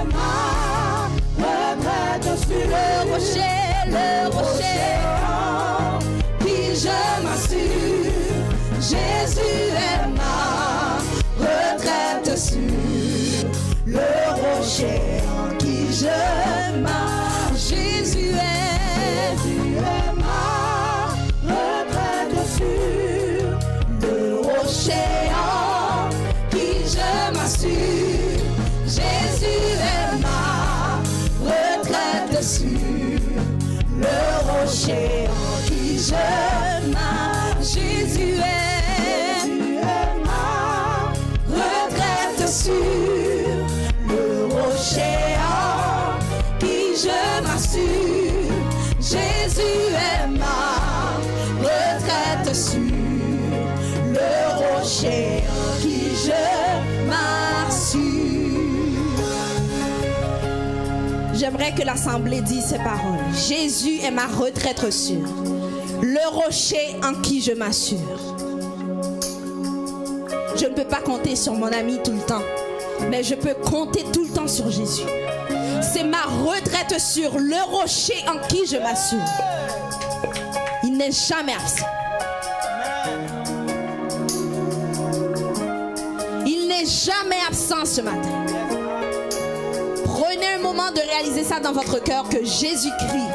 ma retraite sur le rocher en qui je m'assure. Jésus est ma retraite sur le rocher en qui je m'assure. Jésus est ma retraite sur le rocher en qui je m'assure. Jésus est ma retraite sur le rocher en qui je m'assure. Jésus est ma retraite sur le rocher en qui je m'assure. Jésus est ma retraite sur le rocher en qui je m'assure. J'aimerais que l'assemblée dise ces paroles. Jésus est ma retraite sûre, le rocher en qui je m'assure. Je ne peux pas compter sur mon ami tout le temps, mais je peux compter tout le temps sur Jésus. C'est ma retraite sûre, le rocher en qui je m'assure. Il n'est jamais absent. Il n'est jamais absent ce matin. Prenez un moment de réaliser ça dans votre cœur, que Jésus-Christ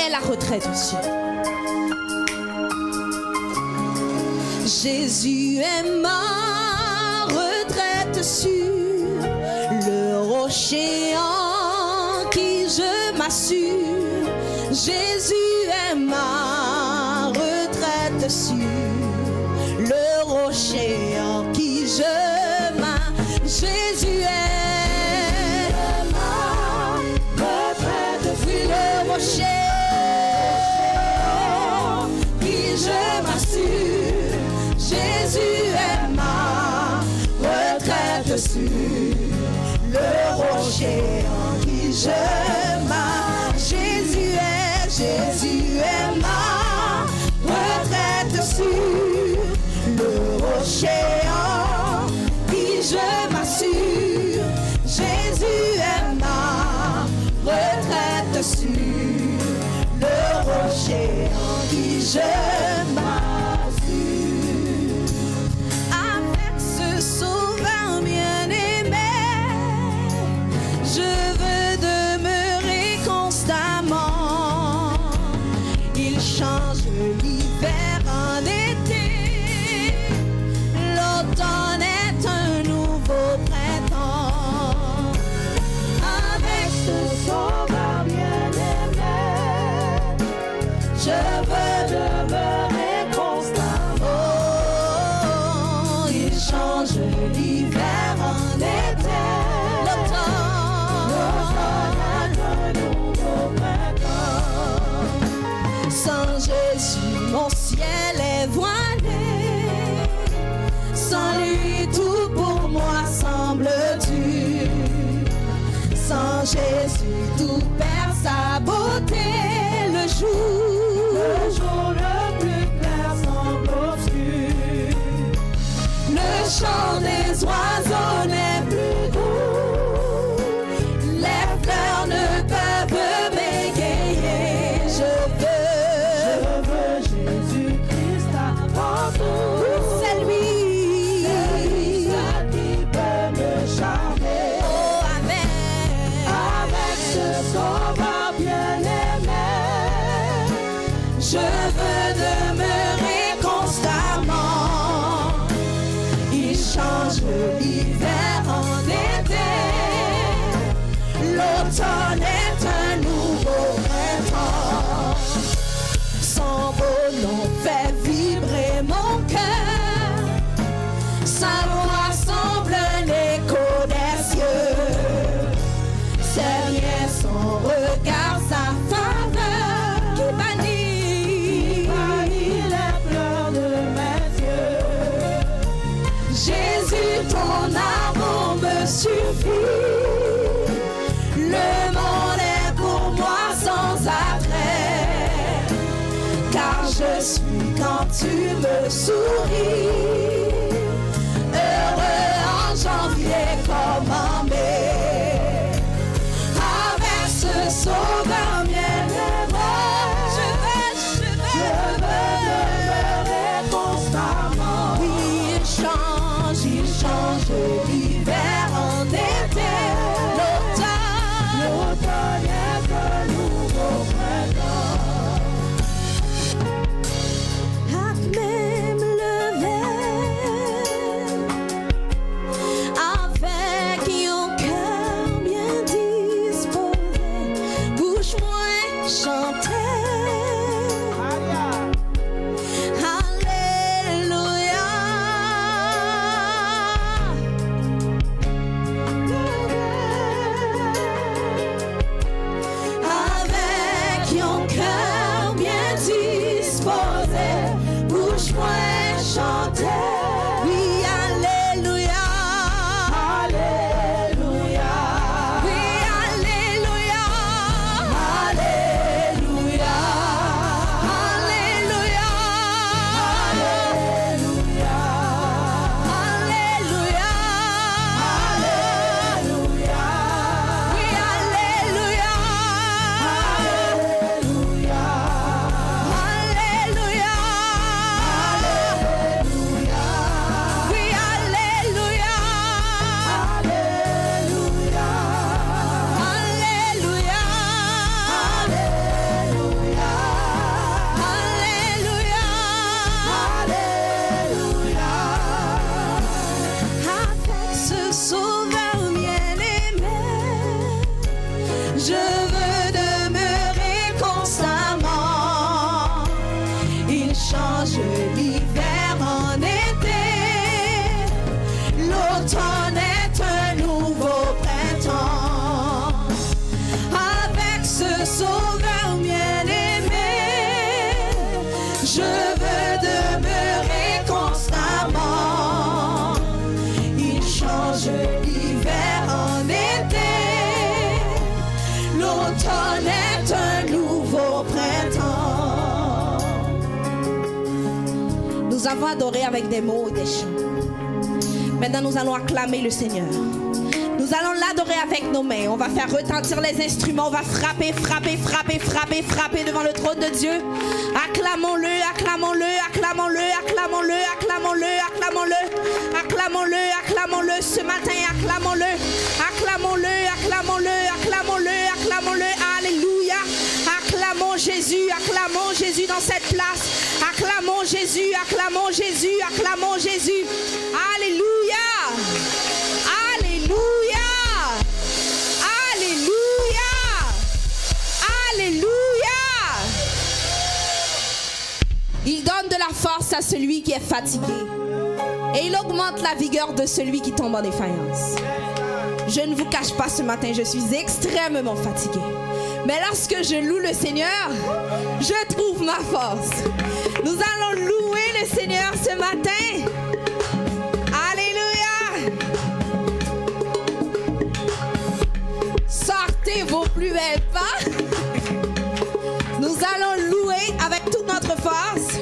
est la retraite sûre. Jésus est ma retraite sûre, le rocher en qui je m'assure. Jésus est ma retraite sûre, le rocher en qui je m'assure. Jésus est ma retraite sûre, le rocher en qui je m'assure. Jésus est ma retraite sûre, le rocher en qui je m'assure. Jésus est ma retraite sûre, le rocher en qui je m'assure. Jésus est ma retraite sûre, le rocher en qui je m'assure. Change l'hiver en été, l'automne est un nouveau printemps. Avec ce sauveur bien-aimé, je veux demeurer constamment. Oh, il change l'hiver en été, l'automne est un nouveau printemps. Sans Jésus, mon ciel est voilé. Sans lui, tout pour moi semble dur. Sans Jésus, tout perd sa beauté. Le jour le plus clair semble obscur. Le chant des oiseaux n'est plus doux. Les fleurs ne peuvent m'égayer. Je veux Jésus-Christ avant tout. C'est lui qui peut me charmer. Oh, avec ce sauveur bien-aimé, je veux demeurer constamment. Il change l'hiver en été, l'automne est un nouveau printemps. Son beau nom fait vibrer mon cœur, sa voix semble un écho des cieux. C'est rien son regard, sa faveur qui bannit les pleurs de mes yeux. Jésus, ton amour me suffit. Le monde est pour moi sans attrait, car je suis quand tu me souris. Heureux en janvier comme en mai. change l'hiver en été. L'automne est un nouveau printemps. Nous avons adoré avec des mots et des chants. Maintenant, nous allons acclamer le Seigneur. Nous allons l'adorer avec nos mains. On va faire retentir les instruments. On va frapper, frapper, frapper, frapper, frapper devant le trône de Dieu. Acclamons-le, acclamons-le, acclamons-le, acclamons-le, acclamons-le, acclamons-le, acclamons-le, acclamons-le ce matin, acclamons-le, acclamons-le, acclamons-le, acclamons-le, acclamons-le, alléluia. Acclamons Jésus dans cette place. Acclamons Jésus, acclamons Jésus, acclamons Jésus. Alléluia. Il donne de la force à celui qui est fatigué et il augmente la vigueur de celui qui tombe en défaillance. Je ne vous cache pas ce matin, je suis extrêmement fatiguée. Mais lorsque je loue le Seigneur, je trouve ma force. Nous allons louer le Seigneur ce matin. Alléluia. Sortez vos plus belles pas. Nous allons louer avec toute notre force.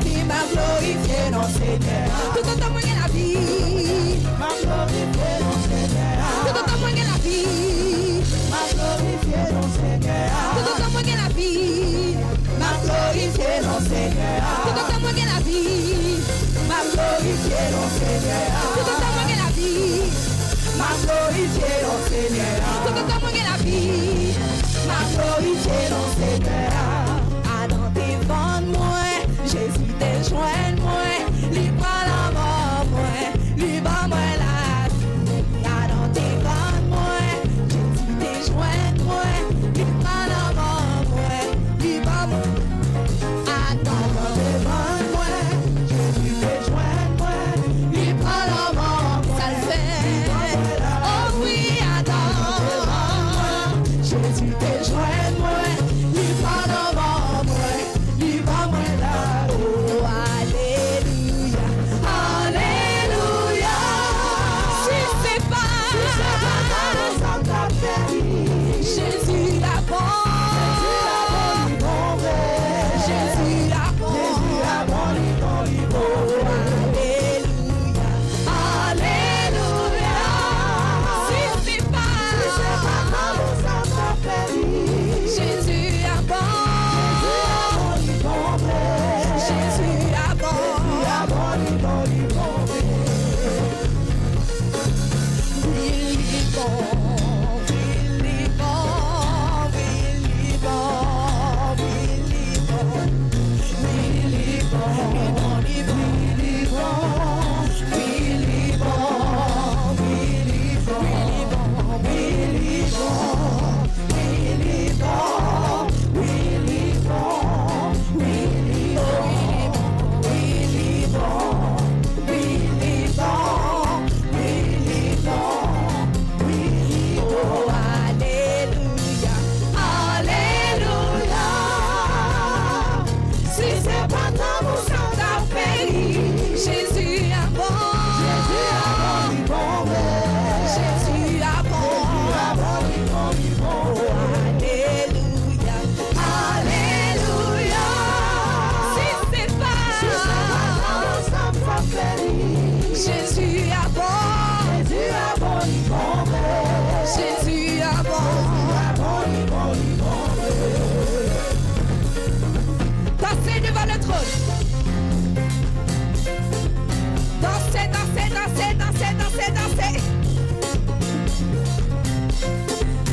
vie, m'a glorifié non Seigneur. Tout autant moi la vie, m'a glorifié non Seigneur. Tout autant moi la vie, m'a glorifié non Seigneur. Tout autant moi la vie, m'a glorifié non Seigneur. Tout autant moi la vie, m'a glorifié non Seigneur. Tout autant moi la vie, m'a glorifié non Seigneur. Tout autant moi la vie, m'a glorifié non Seigneur. Adam devant moi, Jésus te joint moi, lui prend la mort moi, lui bat moi la vie. Adam devant moi, Jésus te joint moi, lui prend la mort moi, lui bat moi. Adam devant moi, Jésus te joint moi, lui prend la mort moi, ça le fait. Oh oui, Adam, Jésus te joint moi, lui prend la mort moi.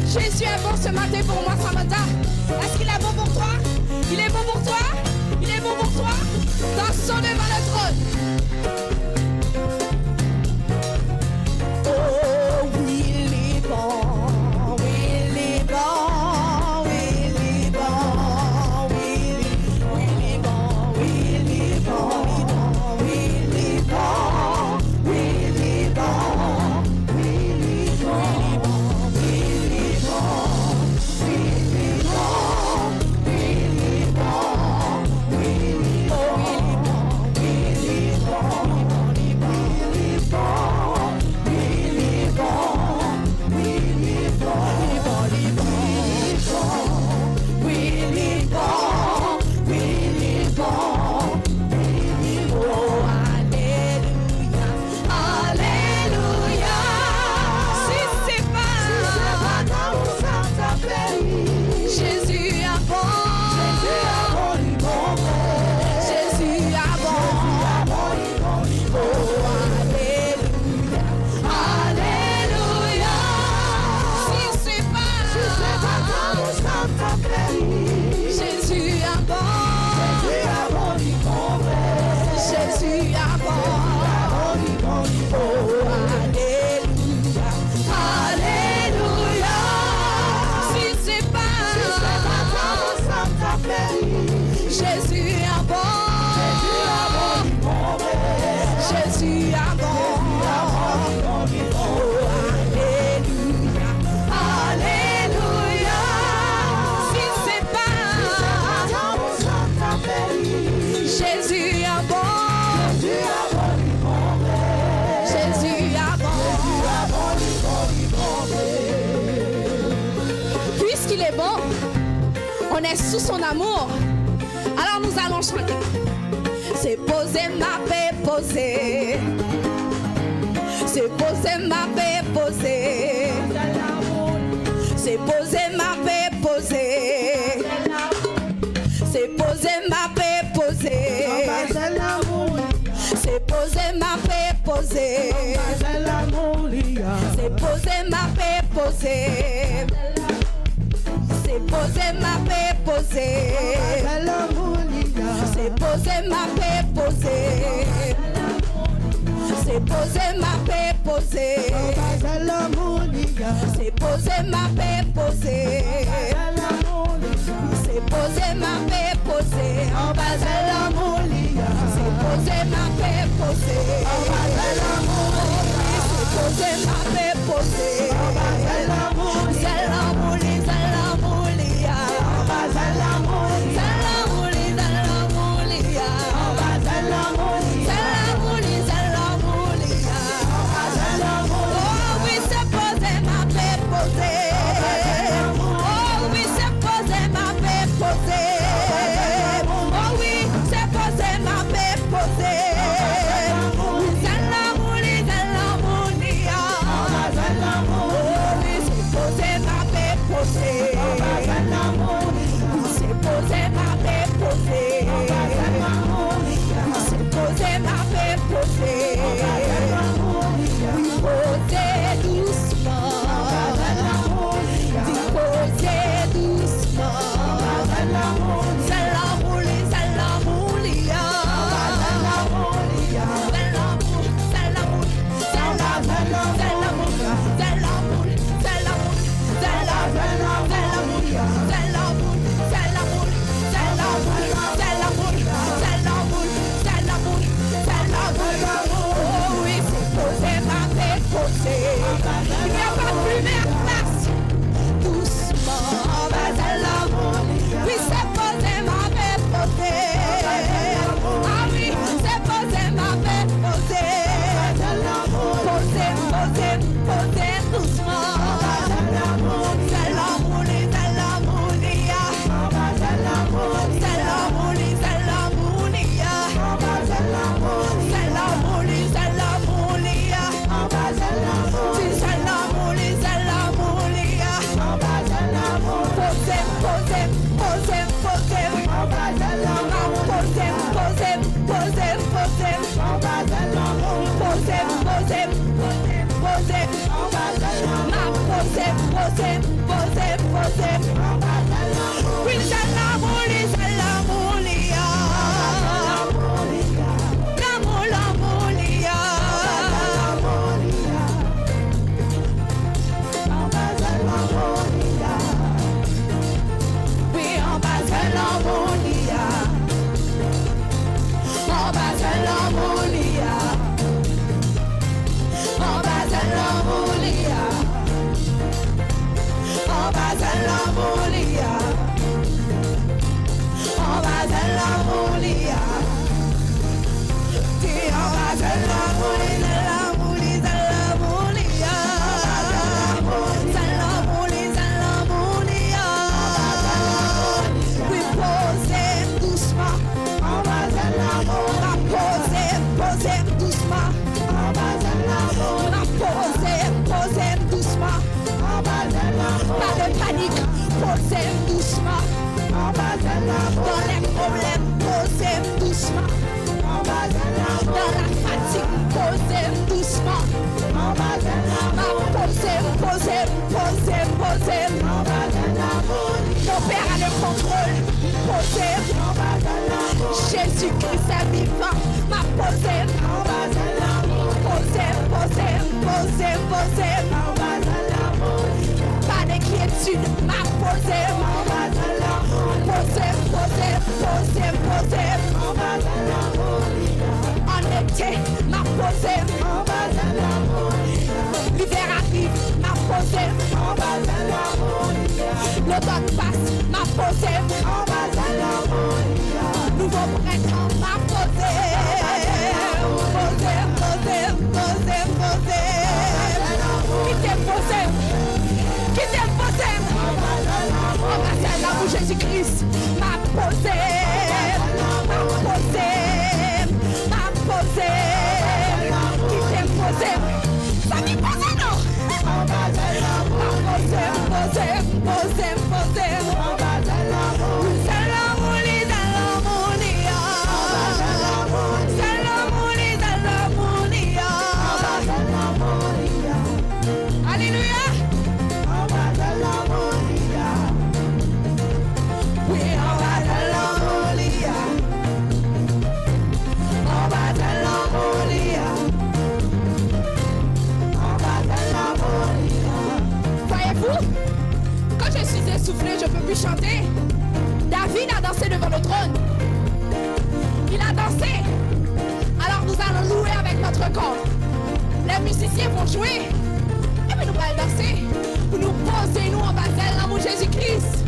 Jésus est bon ce matin pour moi, Samantha. Est-ce qu'il est bon pour toi? Il est bon pour toi? Il est bon pour toi? Dansons devant le trône. Oh oui, il est bon. Oui, il est bon. Oui, il est bon. Oui, il est bon. Oui, il est bon. Oui, il est bon. Oui, il est bon. Oui, il est bon. On est sous son amour. Alors nous allons chanter. C'est posé, ma paix posée. C'est posé, ma paix posée. C'est posé, ma paix posée. C'est posé, ma paix posée. C'est posé, ma paix posée. C'est posé, ma paix posée. C'est posé, ma paix posée. C'est posé, ma paix posée. C'est posé, ma paix posée. C'est posé, ma paix posée. C'est posé, ma paix posée. En bas à l'amour. C'est posé, ma paix posée. En bas à l'amour. C'est posé, ma paix posée. En bas à l'amour. C'est l'amour, c'est l'amour. En bas à l'amour. C'est l'amour, c'est l'amour. En bas à l'amour. C'est l'amour, c'est l'amour. En bas à l'amour. Oh oui, c'est posé, ma paix posée. Oh oui, c'est posé, ma paix posée. Oh oui, c'est posé, ma paix posée. C'est l'amour, c'est l'amour. Oh oui, c'est posé, ma paix posée. C'est posé, ma paix posée. C'est posé, ma paix posée. Oui, posé doucement. Dis posé doucement. C'est l'amour, c'est l'amour. C'est l'amour, c'est l'amour. C'est l'amour, c'est l'amour. C'est l'amour, c'est l'amour. C'est l'amour, c'est l'amour. C'est l'amour, c'est l'amour. C'est l'amour, c'est l'amour. C'est l'amour, c'est l'amour. C'est l'amour, c'est l'amour. C'est l'amour. Oh oui, c'est posé, ma paix posée. Il n'y a pas de lumière place. Doucement, bas à l'amour. Oui, c'est posé, ma paix posée. Ah oui, c'est posé, ma paix posée. Posé, posé, posé doucement. C'est l'amour, c'est l'amour. C'est l'amour, c'est l'amour. C'est l'amour, c'est l'amour. C'est l'amour, c'est l'amour. Posé, posé, posé, posé. Posé, posé, posé, posé. Posé, posé, posé, posé. Ma posé, posé, posé, posé. Oui, c'est l'amour, c'est l'amour. L'amour, l'amour. Oui, en bas de l'amour. En bas de l'amour. En bas de l'amour. En bas de l'amour. En bas de l'amour. Dis en bas de l'amour. Oui, posez doucement. Posez doucement. Posez doucement. Pas de panique. Posez doucement. Dans les problèmes, posez doucement. Dans la fatigue, posez doucement. Posez. Mon Père a le contrôle. Posez. Jésus-Christ est vivant. Ma posez. Posez. Pas d'inquiétude. Ma posez. Posez. En été, ma posée. L'hiver arrive, ma posée. L'automne passe, ma posée. Nouveau printemps, ma posée. Qui t'est posé? On va faire l'amour Jésus-Christ, ma posée. chanter, David a dansé devant le trône. Il a dansé. Alors nous allons louer avec notre corps. Les musiciens vont jouer. Et puis nous allons danser. Pour nous poser nous en bas de l'amour de Jésus-Christ.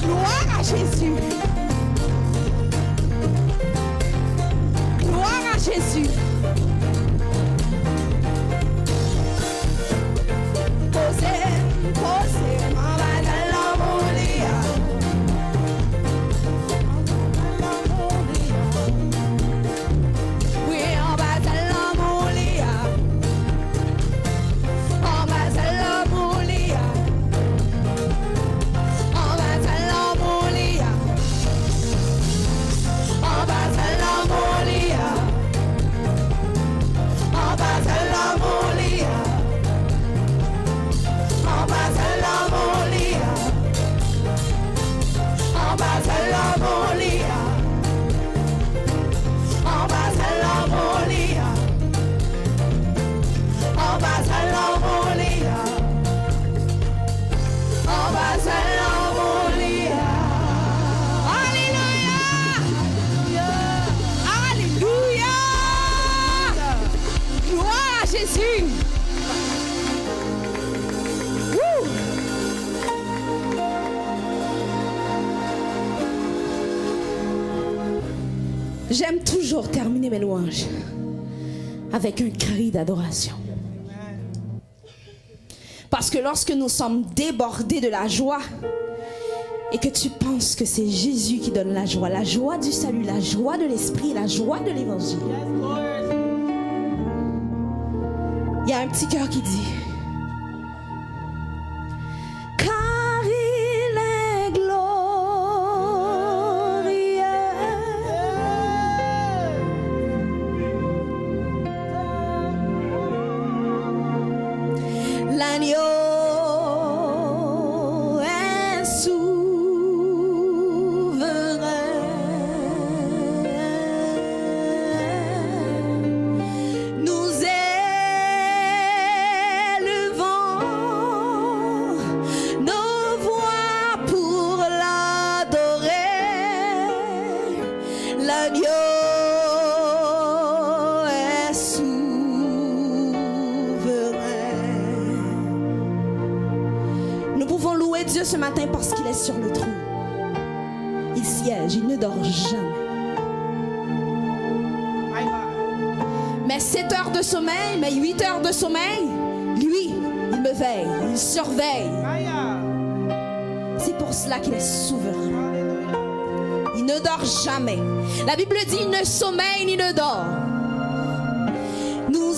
Gloire à Jésus. Gloire à Jésus. J'aime toujours terminer mes louanges avec un cri d'adoration. Parce que lorsque nous sommes débordés de la joie et que tu penses que c'est Jésus qui donne la joie du salut, la joie de l'esprit, la joie de l'évangile, il y a un petit cœur qui dit: Dieu ce matin parce qu'il est sur le trône. Il siège, il ne dort jamais. Mais 7 heures de sommeil, mais 8 heures de sommeil, lui, il me veille, il surveille. C'est pour cela qu'il est souverain. Il ne dort jamais. La Bible dit: il ne sommeille ni ne dort. Nous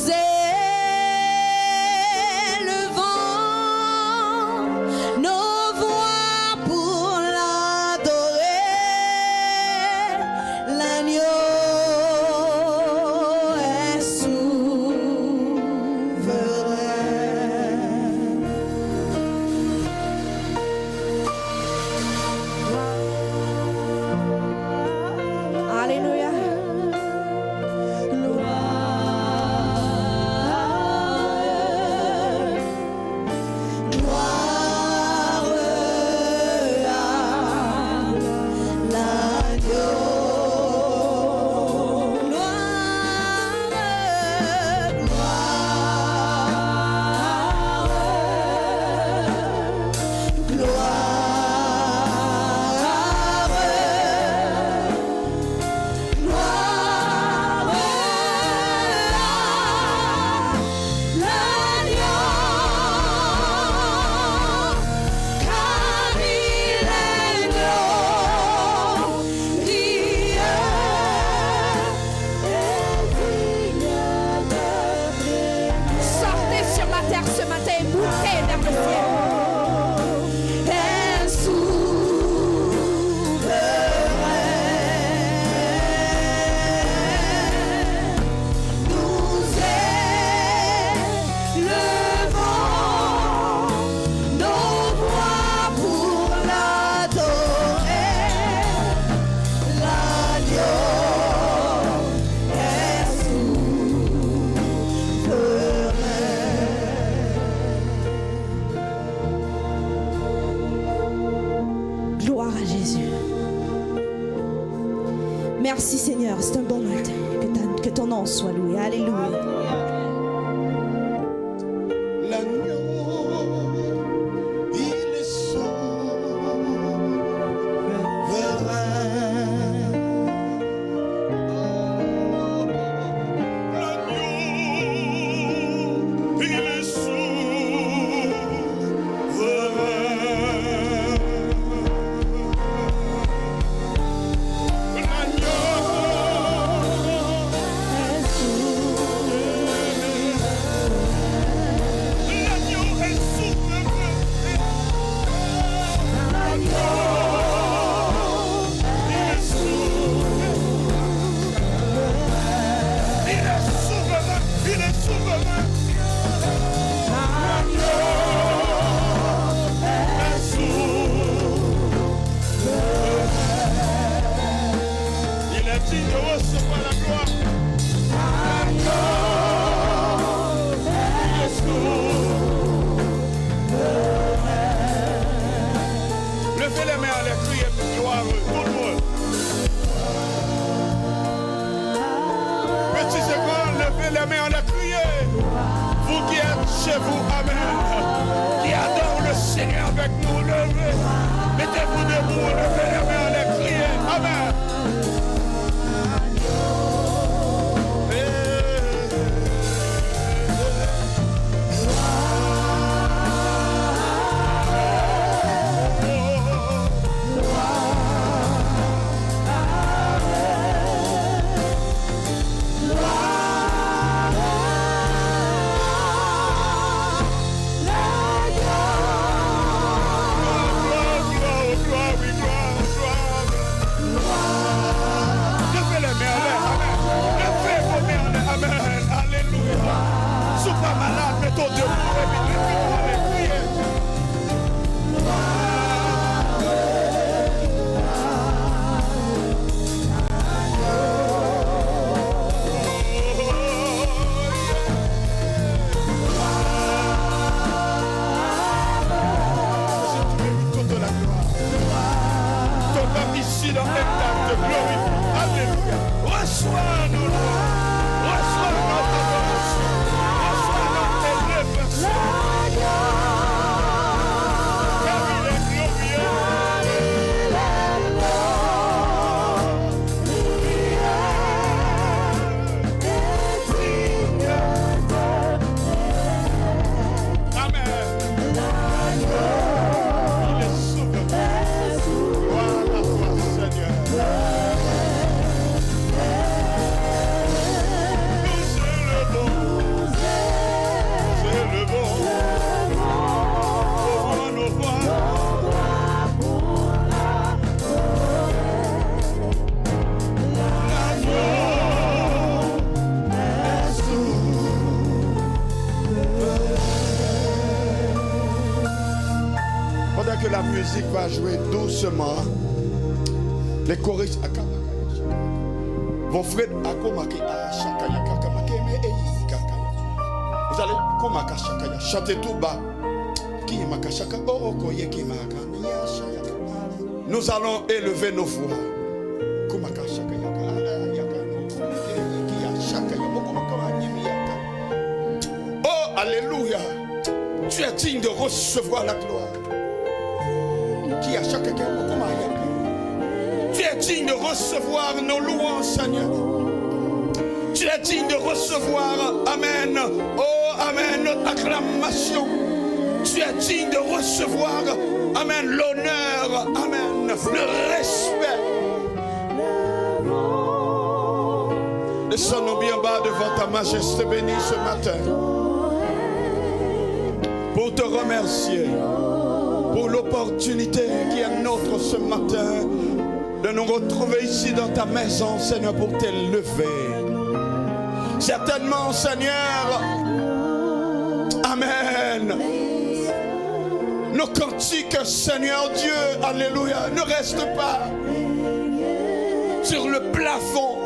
Merci Seigneur, c'est un bon matin. Que ton nom soit loué. Alléluia. Que la musique va jouer doucement, les choristes vont faire vous allez chanter tout bas. Nous allons élever nos voix. Oh, alléluia. Tu es digne de recevoir la gloire. Tu es digne de recevoir nos louanges, Seigneur. Tu es digne de recevoir, amen, oh, amen, notre acclamation. Tu es digne de recevoir, amen, l'honneur, amen, le respect. Descendons bien bas devant ta majesté bénie ce matin pour te remercier pour l'opportunité qui est nôtre ce matin de nous retrouver ici dans ta maison, Seigneur, pour t'élever. Certainement, Seigneur, amen, nos cantiques, Seigneur Dieu, alléluia, ne restent pas sur le plafond,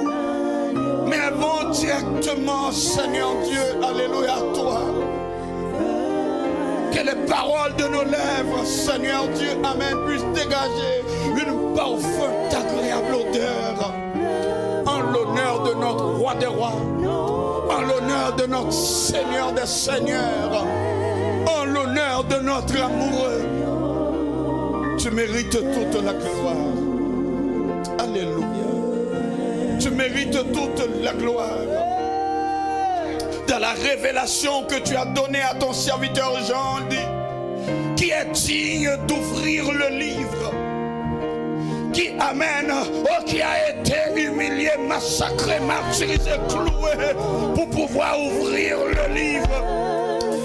mais vont directement, Seigneur Dieu, alléluia, à toi. Que les paroles de nos lèvres, Seigneur Dieu, amen, puissent dégager une parfum d'agréable odeur roi des rois, en l'honneur de notre Seigneur des seigneurs, en l'honneur de notre amoureux. Tu mérites toute la gloire. Alléluia. Tu mérites toute la gloire. Dans la révélation que tu as donnée à ton serviteur Jean, dit, qui est digne d'ouvrir le livre, qui amène, qui a été humilié, massacré, martyrisé, cloué, pour pouvoir ouvrir le livre.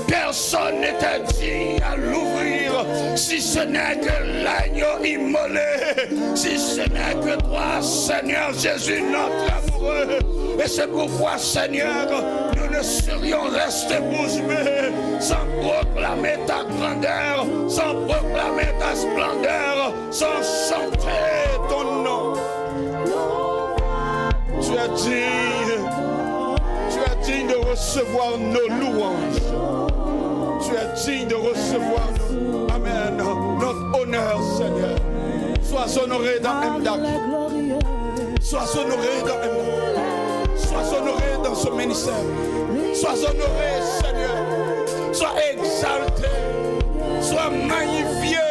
Personne n'était digne à l'ouvrir, si ce n'est que l'agneau immolé, si ce n'est que toi, Seigneur Jésus, notre amoureux. Et c'est pourquoi, Seigneur, nous ne serions restés bouche bée sans proclamer ta grandeur, sans proclamer ta splendeur, sans chanter ton nom. Tu es digne de recevoir nos louanges. Tu es digne de recevoir, amen, notre honneur, Seigneur. Sois honoré dans MDAC. Sois honoré dans MDAC. Sois honoré dans ce ministère. Sois honoré, Seigneur. Sois exalté. Sois magnifié.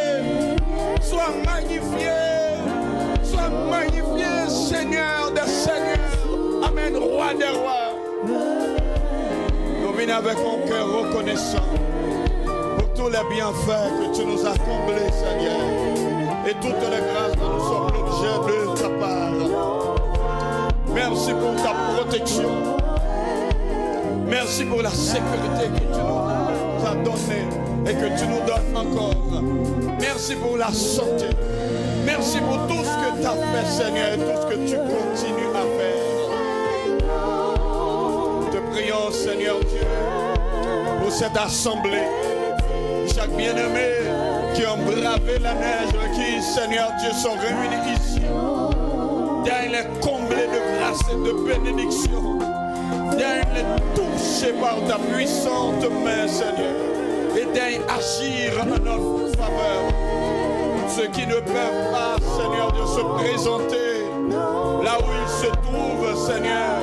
Sois magnifié. Sois magnifié, Seigneur des seigneurs. Amen, roi des rois. Nous venons avec mon cœur reconnaissant pour tous les bienfaits que tu nous as comblés, Seigneur, et toutes les grâces dont nous sommes l'objet de ta part. Merci pour ta protection. Merci pour la sécurité que tu nous as donnée et que tu nous donnes encore. Merci pour la santé. Merci pour tout ce que tu as fait, Seigneur, et tout ce que tu continues à faire. Prions, Seigneur Dieu, pour cette assemblée, chaque bien-aimé qui ont bravé la neige, qui, Seigneur Dieu, sont réunis ici. Viens les combler de grâce et de bénédiction. Viens les toucher par ta puissante main, Seigneur. Et viens agir en notre faveur. Ceux qui ne peuvent pas, Seigneur Dieu, se présenter là où ils se trouvent, Seigneur.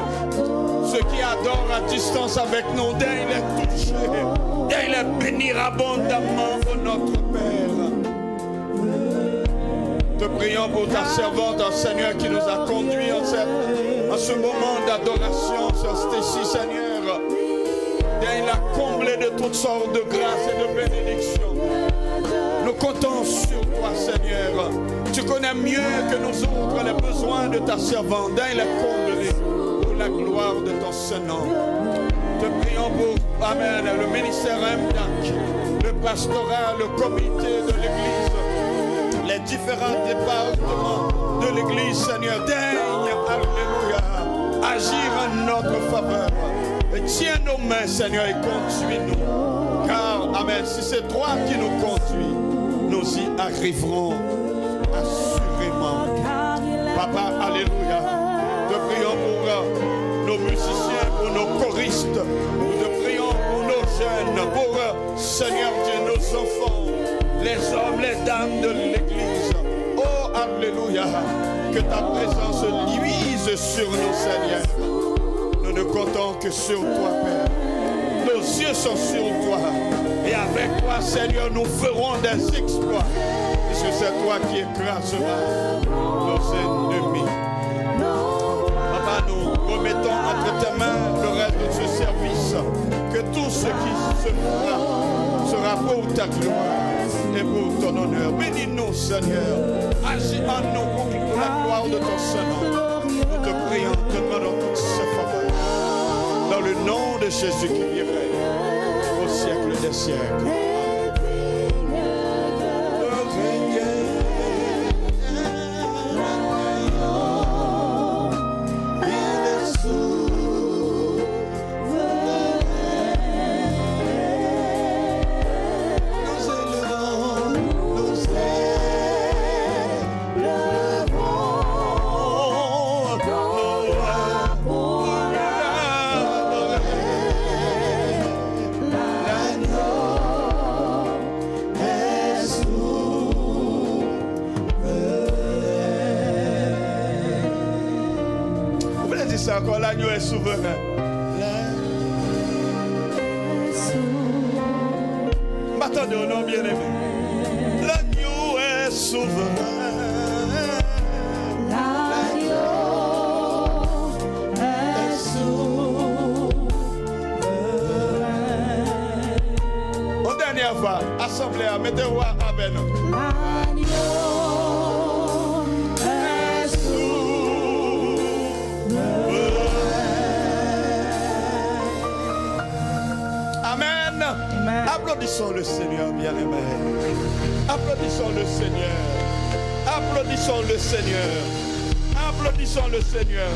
Ceux qui adorent à distance avec nous, viens les toucher, viens les bénir abondamment, ô notre Père. Te prions pour ta servante, Seigneur, qui nous a conduits en ce moment d'adoration, ici, Seigneur. Viens la combler de toutes sortes de grâces et de bénédictions. Nous comptons sur toi, Seigneur. Tu connais mieux que nous autres les besoins de ta servante. Viens les combler. La gloire de ton Saint-Nom. Te prions pour, amen, le ministère MDAC, le pastorat, le comité de l'Église, les différents départements de l'Église, Seigneur. Daigne, alléluia, agir en notre faveur. Et tiens nos mains, Seigneur, et conduis-nous. Car, amen, si c'est toi qui nous conduis, nous y arriverons assurément. Papa, alléluia. Te prions pour nos musiciens, pour nos choristes. Nous te prions pour nos jeunes, pour Seigneur Dieu, nos enfants, les hommes, les dames de l'Église. Oh, alléluia. Que ta présence luise sur nous, Seigneur. Nous ne comptons que sur toi, Père. Nos yeux sont sur toi. Et avec toi, Seigneur, nous ferons des exploits. Puisque c'est toi qui écraseras nos ennemis. Nous remettons entre tes mains le reste de ce service. Que tout ce qui se fera sera pour ta gloire et pour ton honneur. Bénis-nous, Seigneur. Agis en nous pour la gloire de ton Saint-Nom. Nous te prions, te demandons toutes ces faveurs. Dans le nom de Jésus qui vivrait au siècle des siècles. ça encore, l'agneau est souverain. M'attendez au nom bien aimé. L'agneau est souverain. L'agneau est souverain. Une dernière fois, assemblée, mettez-vous avec nous. L'agneau est souverain. Amen. Applaudissons le Seigneur, bien-aimé. Applaudissons le Seigneur. Applaudissons le Seigneur. Applaudissons le Seigneur.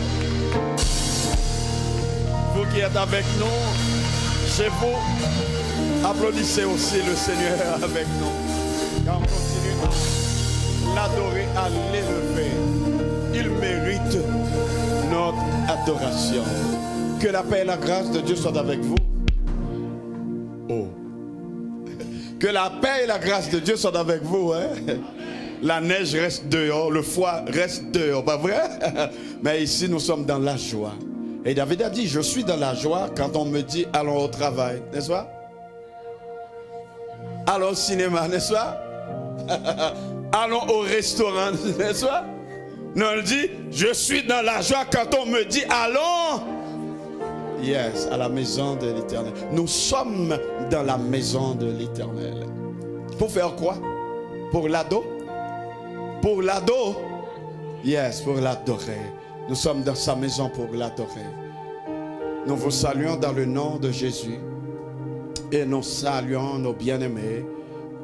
Vous qui êtes avec nous, chez vous, applaudissez aussi le Seigneur avec nous. Car on continue à l'adorer, à l'élever. Il mérite notre adoration. Que la paix et la grâce de Dieu soient avec vous. Oh. Que la paix et la grâce de Dieu soient avec vous. Hein? La neige reste dehors, le froid reste dehors, pas vrai? Mais ici, nous sommes dans la joie. Et David a dit, je suis dans la joie quand on me dit, allons au travail, n'est-ce pas? Allons au cinéma, n'est-ce pas? Allons au restaurant, n'est-ce pas? Non, on dit, je suis dans la joie quand on me dit, allons. Yes, à la maison de l'Éternel. Nous sommes dans la maison de l'Éternel. Pour faire quoi? Pour l'ado? Pour l'ado? Yes, pour l'adorer. Nous sommes dans sa maison pour l'adorer. Nous vous saluons dans le nom de Jésus. Et nous saluons nos bien-aimés.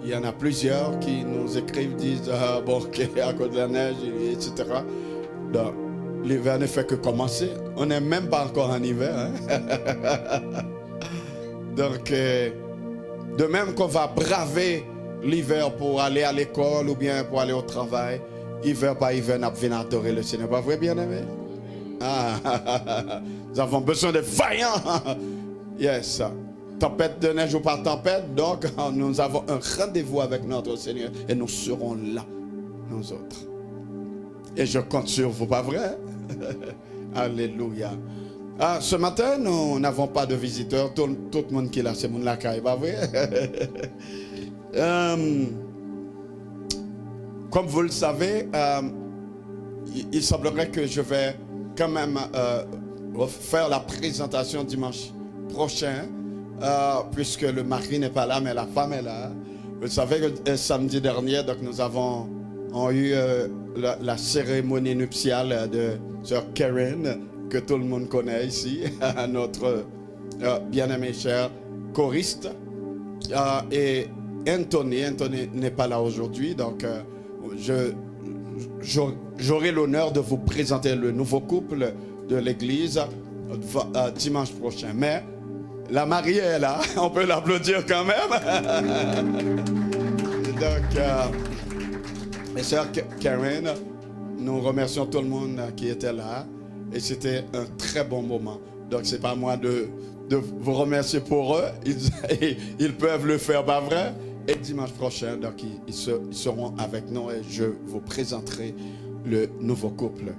Il y en a plusieurs qui nous écrivent, disent, bon, ok, à cause de la neige, etc. Donc, l'hiver ne fait que commencer. On n'est même pas encore en hiver. Hein? Donc, de même qu'on va braver l'hiver pour aller à l'école ou bien pour aller au travail, hiver par hiver, nous venons adorer le Seigneur. Pas vrai, bien-aimé? Nous avons besoin de vaillants. Yes. Tempête de neige ou pas tempête, donc nous avons un rendez-vous avec notre Seigneur et nous serons là, nous autres. Et je compte sur vous, pas vrai? Alléluia. Ce matin, nous n'avons pas de visiteurs. Tout le monde qui est là, c'est mon lacaille, pas vrai? Comme vous le savez, il semblerait que je vais quand même faire la présentation dimanche prochain, puisque le mari n'est pas là, mais la femme est là. Vous savez que samedi dernier, donc nous avons eu la cérémonie nuptiale de sœur Karen, que tout le monde connaît ici, notre bien-aimé cher choriste. Et Anthony n'est pas là aujourd'hui, donc j'aurai l'honneur de vous présenter le nouveau couple de l'église dimanche prochain. Mais la mariée est là, on peut l'applaudir quand même. Donc, mes sœurs Karen, nous remercions tout le monde qui était là. Et c'était un très bon moment. Donc, c'est pas moi de vous remercier pour eux. Ils peuvent le faire, pas vrai? Et dimanche prochain, donc, ils seront avec nous et je vous présenterai le nouveau couple.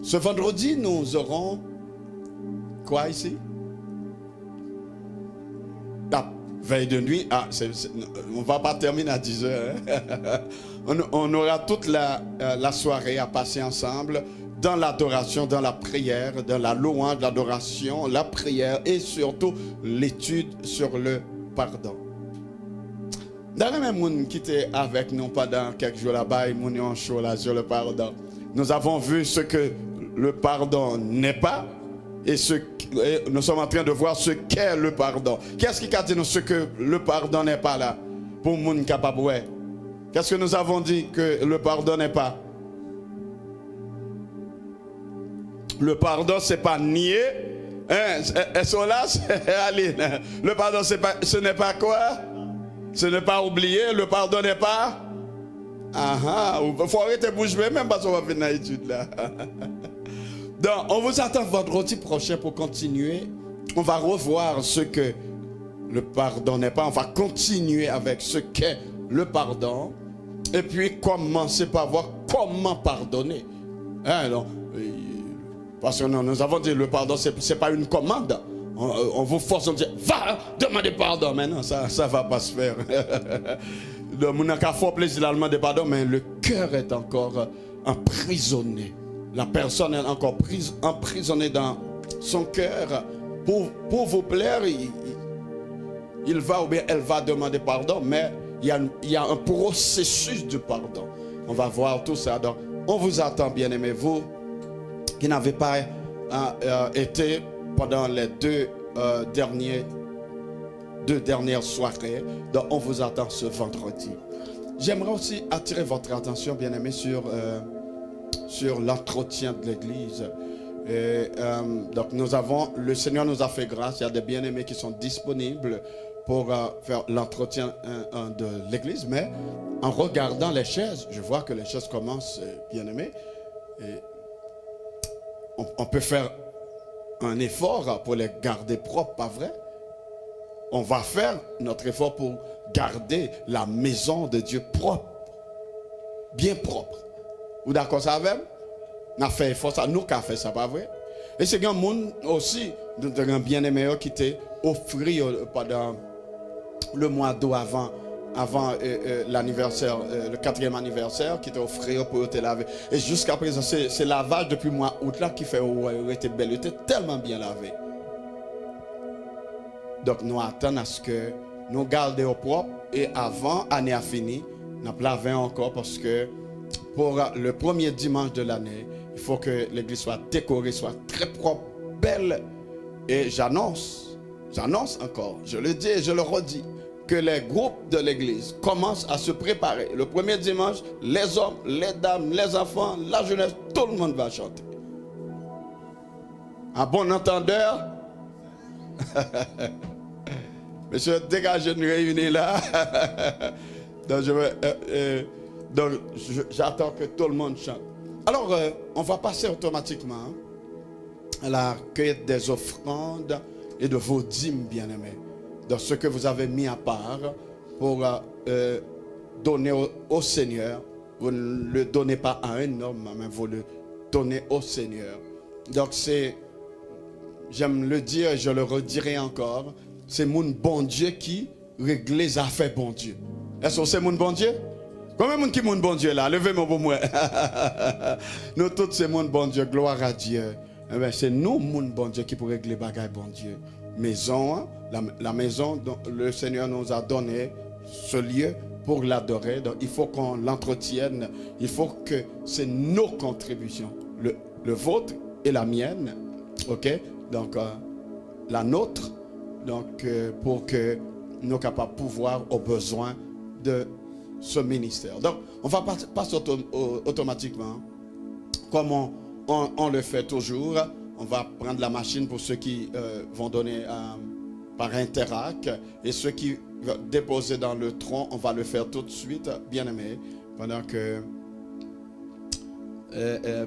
Ce vendredi, nous aurons quoi ici? Veille de nuit. On ne va pas terminer à 10 heures. Hein? On aura toute la soirée à passer ensemble dans l'adoration, dans la prière, dans la louange, l'adoration, la prière et surtout l'étude sur le pardon. Dans le même monde qui était avec nous pendant quelques jours là-bas, ils m'ont chaud là sur le pardon. Nous avons vu ce que le pardon n'est pas et nous sommes en train de voir ce qu'est le pardon. Qu'est-ce qui a dit nous ce que le pardon n'est pas là pour monde capable? Qu'est-ce que nous avons dit que le pardon n'est pas? Le pardon, c'est pas nier. Hein? Elles sont là, Aline. Le pardon, ce n'est pas quoi? Ce n'est pas oublier. Le pardon n'est pas? Il faut arrêter de bouger, même parce qu'on va venir dans l'étude là. Donc, on vous attend vendredi prochain pour continuer. On va revoir ce que le pardon n'est pas. On va continuer avec ce qu'est le pardon. Et puis, commencer par voir comment pardonner. Hein, donc, Parce que nous avons dit le pardon, ce n'est pas une commande. On vous force, on dit, va demander pardon. Mais non, ça ne va pas se faire. On a qu'à faire plaisir à demander pardon, mais le cœur est encore emprisonné. La personne est encore emprisonnée dans son cœur. Pour vous plaire, il va ou bien elle va demander pardon, mais il y a un processus de pardon. On va voir tout ça. Donc, on vous attend, bien-aimés, vous qui n'avez pas été pendant les deux dernières soirées. Donc, on vous attend ce vendredi. J'aimerais aussi attirer votre attention, bien-aimés, sur l'entretien de l'Église. Donc, le Seigneur nous a fait grâce. Il y a des bien-aimés qui sont disponibles pour faire l'entretien de l'Église. Mais en regardant les chaises, je vois que les chaises commencent, bien-aimés. On peut faire un effort pour les garder propres, pas vrai? On va faire notre effort pour garder la maison de Dieu propre, bien propre. Vous d'accord ça avec? On a fait effort, ça nous qui a fait ça, pas vrai? Et c'est un monde aussi, un bien-aimé qui était offert pendant le mois d'août avant l'anniversaire, le 4e anniversaire, qui était offert pour te laver. Et jusqu'à présent, c'est lavage depuis le mois d'août là qui fait où était belle, était tellement bien lavé. Donc nous attendons à ce que nous gardions au propre et avant l'année a fini, nous laver encore parce que pour le premier dimanche de l'année, il faut que l'église soit décorée, soit très propre, belle. Et j'annonce encore, je le dis et je le redis, que les groupes de l'église commencent à se préparer. Le premier dimanche, les hommes, les dames, les enfants, la jeunesse, tout le monde va chanter. Un bon entendeur. Monsieur, dégagez une réunion là. Donc, j'attends que tout le monde chante. Alors, on va passer automatiquement à la cueillette des offrandes et de vos dîmes, bien-aimés. Dans ce que vous avez mis à part pour donner au Seigneur. Vous ne le donnez pas à un homme, mais vous le donnez au Seigneur. Donc, j'aime le dire et je le redirai encore, c'est mon bon Dieu qui règle les affaires bon Dieu. Est-ce que c'est mon bon Dieu? Combien de monde qui est mon bon Dieu là? Levez-moi pour moi. Nous tous c'est mon bon Dieu, gloire à Dieu. Eh bien, c'est nous, mon bon Dieu, qui pour régler les bagailles bon Dieu. Maison, la maison dont le Seigneur nous a donné ce lieu pour l'adorer. Donc il faut qu'on l'entretienne. Il faut que c'est nos contributions. Le vôtre et la mienne. Ok? Donc la nôtre. Donc pour que nous soyons capables de pouvoir aux besoins de ce ministère. Donc on va passer automatiquement. Comme on le fait toujours. On va prendre la machine pour ceux qui vont donner par Interac. Et ceux qui vont déposer dans le tronc, on va le faire tout de suite, bien aimé. Pendant que le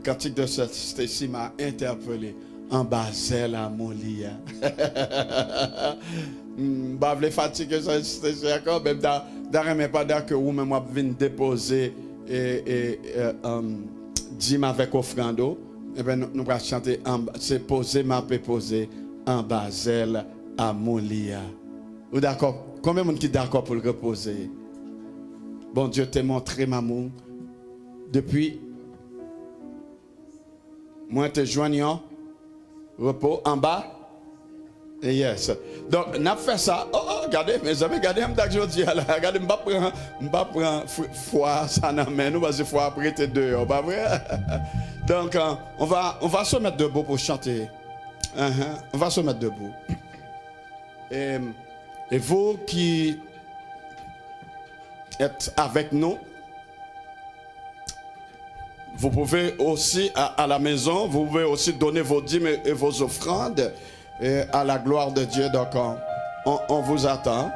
cantique de Stacy m'a interpellé. En basel à mon lit. Je suis fatigué, c'est encore même pendant que vous même venez déposer et dîme avec offrande, et bien nous allons chanter, c'est poser, m'a posé en basel à mon lit. Vous d'accord? Combien de monde qui est d'accord pour le reposer? Bon Dieu t'a montré maman depuis moi te joignant repos en bas. Et yes. Donc, on a fait ça. Oh, regardez, mes amis, regardez, je dis, regardez, je ne vais pas prendre foi, ça n'a pas nous, parce que foi après, t'es dehors, pas vrai? Donc, on va se mettre debout pour chanter. On va se mettre debout. Et vous qui êtes avec nous, vous pouvez aussi, à la maison, vous pouvez aussi donner vos dîmes et vos offrandes à la gloire de Dieu. Donc, on vous attend.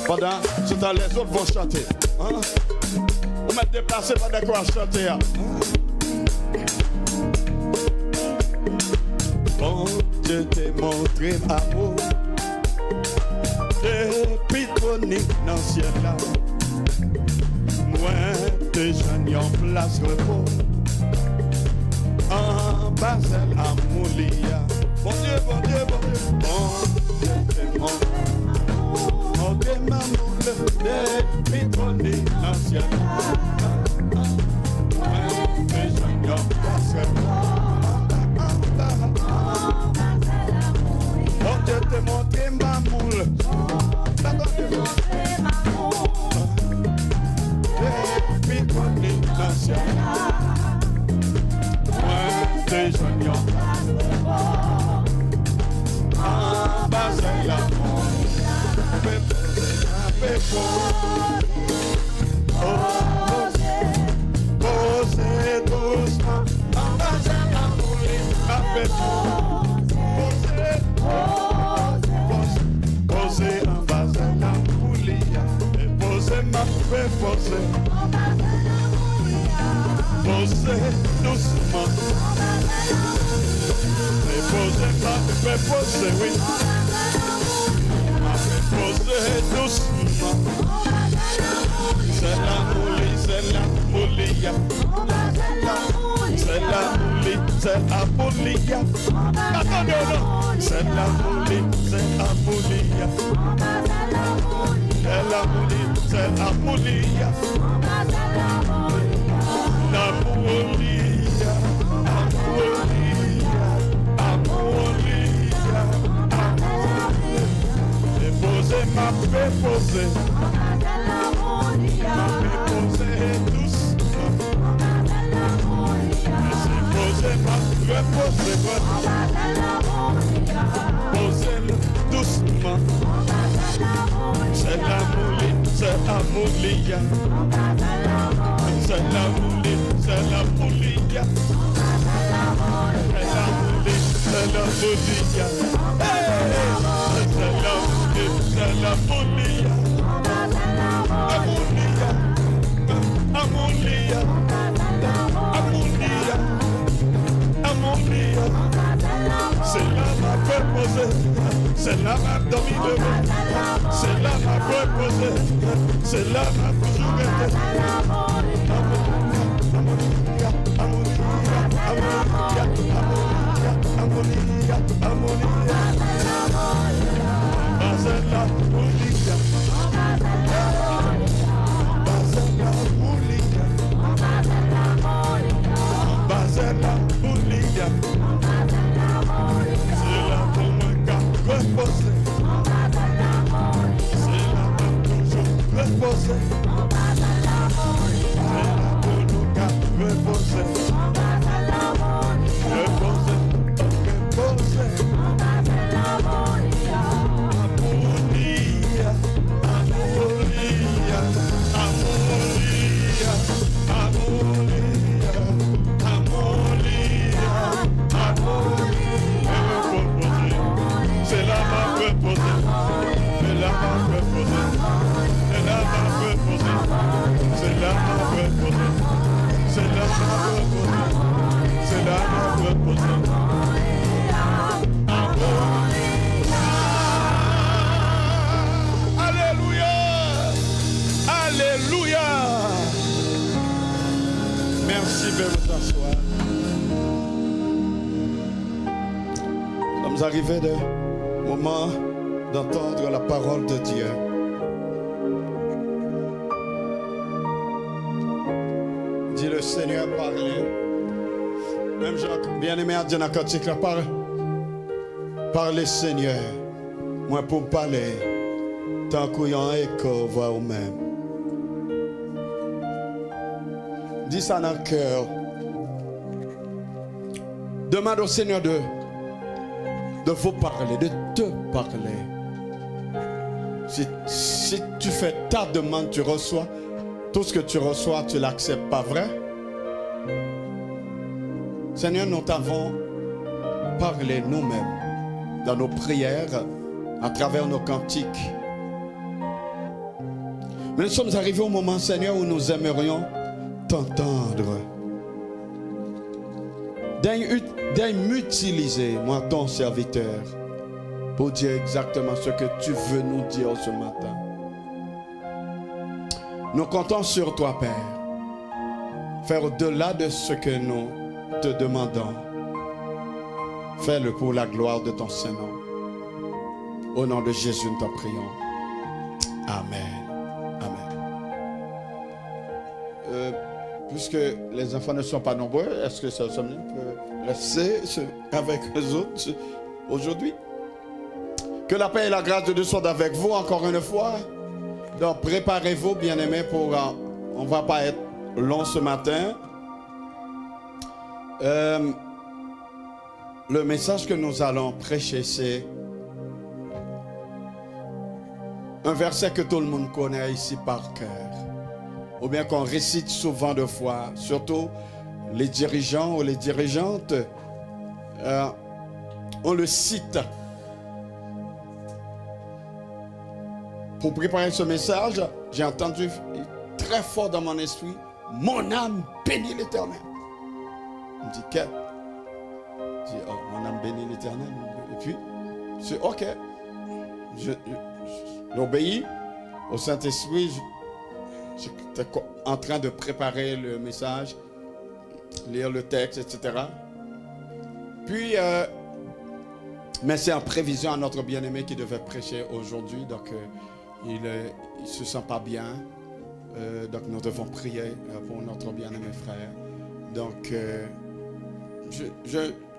Pendant ce temps, les autres vont chanter. Vous m'êtes déplacés pendant qu'on va chanter. Bon Dieu t'ai montré amour depuis ton dans le ciel là. Moi, t'es jeunes en place repos. En Basel à Moulia. Bon Dieu, bon Dieu, bon Dieu. Bon Dieu, ma moule des pitronies anciennes. Moi, t'es jeunes en place repos. Bon Dieu, te montré ma moule. Des jeunes en Basel la posez doucement en Basel la posez en Basel la moulia et posez ma paix, posez doucement. Posez ma paix, posez, oui. Posez doucement. C'est la moulie, c'est la moulia. C'est la moulie, c'est la moulia. Attendez, non. C'est la moulie, c'est la moulia. C'est la moulie, c'est la moulia. La moulia, posez ma paix, posez. Ma paix, posez doucement. Posez ma paix, posez. Posez doucement. C'est la moulie, c'est la moulia. C'est la moulie, c'est la moulia. C'est la moulie, c'est la moulia. C'est la moulie, c'est la moulia. Amoulia, amoulia, amoulia, amoulia. C'est là ma paix posée. C'est là ma dormi demain. C'est là ma paix posée. C'est là ma toujours été. Amoulia, amoulia, amoulia, amoulia, amoulia. Basel la moulia. Basel la moulia. Basel la moulia. C'est là pour moi qu'à reposer. C'est là pour toujours reposer. C'est là pour nous qu'à reposer. Reposer, reposer. Amoulia, amoulia, amoulia, amoulia, amoulia, amoulia. C'est là ma reposer. C'est là ma reposer. C'est là ma reposer. C'est là ma reposer. C'est là ma reposer. C'est là ma reposer. Alléluia. Alléluia. Merci de vous asseoir. Nous sommes arrivés au moment d'entendre la parole de Dieu. Dit le Seigneur parler. Même bien-aimé à Dieu dans le cantique, la parole. Parlez Seigneur. Moi pour me parler. Tant qu'il y a un écho, voix au même. Dis ça dans le cœur. Demande au Seigneur de vous parler, de te parler. Si tu fais ta demande, tu reçois. Tout ce que tu reçois, tu ne l'acceptes pas, vrai? Seigneur, nous t'avons parlé nous-mêmes dans nos prières, à travers nos cantiques. Mais nous sommes arrivés au moment, Seigneur, où nous aimerions t'entendre. Daigne m'utiliser, moi, ton serviteur, pour dire exactement ce que tu veux nous dire ce matin. Nous comptons sur toi, Père. Faire au-delà de ce que nous te demandons. Fais-le pour la gloire de ton Saint-Nom. Au nom de Jésus, nous t'en prions. Amen. Amen. Puisque les enfants ne sont pas nombreux, est-ce que ça peut rester avec les autres aujourd'hui? Que la paix et la grâce de Dieu soient avec vous encore une fois. Donc préparez-vous, bien-aimés, pour... on ne va pas être long ce matin. Le message que nous allons prêcher, c'est un verset que tout le monde connaît ici par cœur, ou bien qu'on récite souvent de fois, surtout les dirigeants ou les dirigeantes, on le cite. Pour préparer ce message, j'ai entendu très fort dans mon esprit, mon âme bénit l'Éternel. On me dit, qu'est-ce? Je dis, oh, mon âme bénit l'Éternel. Et puis, je dis, ok. J'obéis au Saint-Esprit. J'étais en train de préparer le message, lire le texte, etc. Puis, mais c'est en prévision à notre bien-aimé qui devait prêcher aujourd'hui. Donc, il ne se sent pas bien. Donc, nous devons prier pour notre bien-aimé frère. Donc,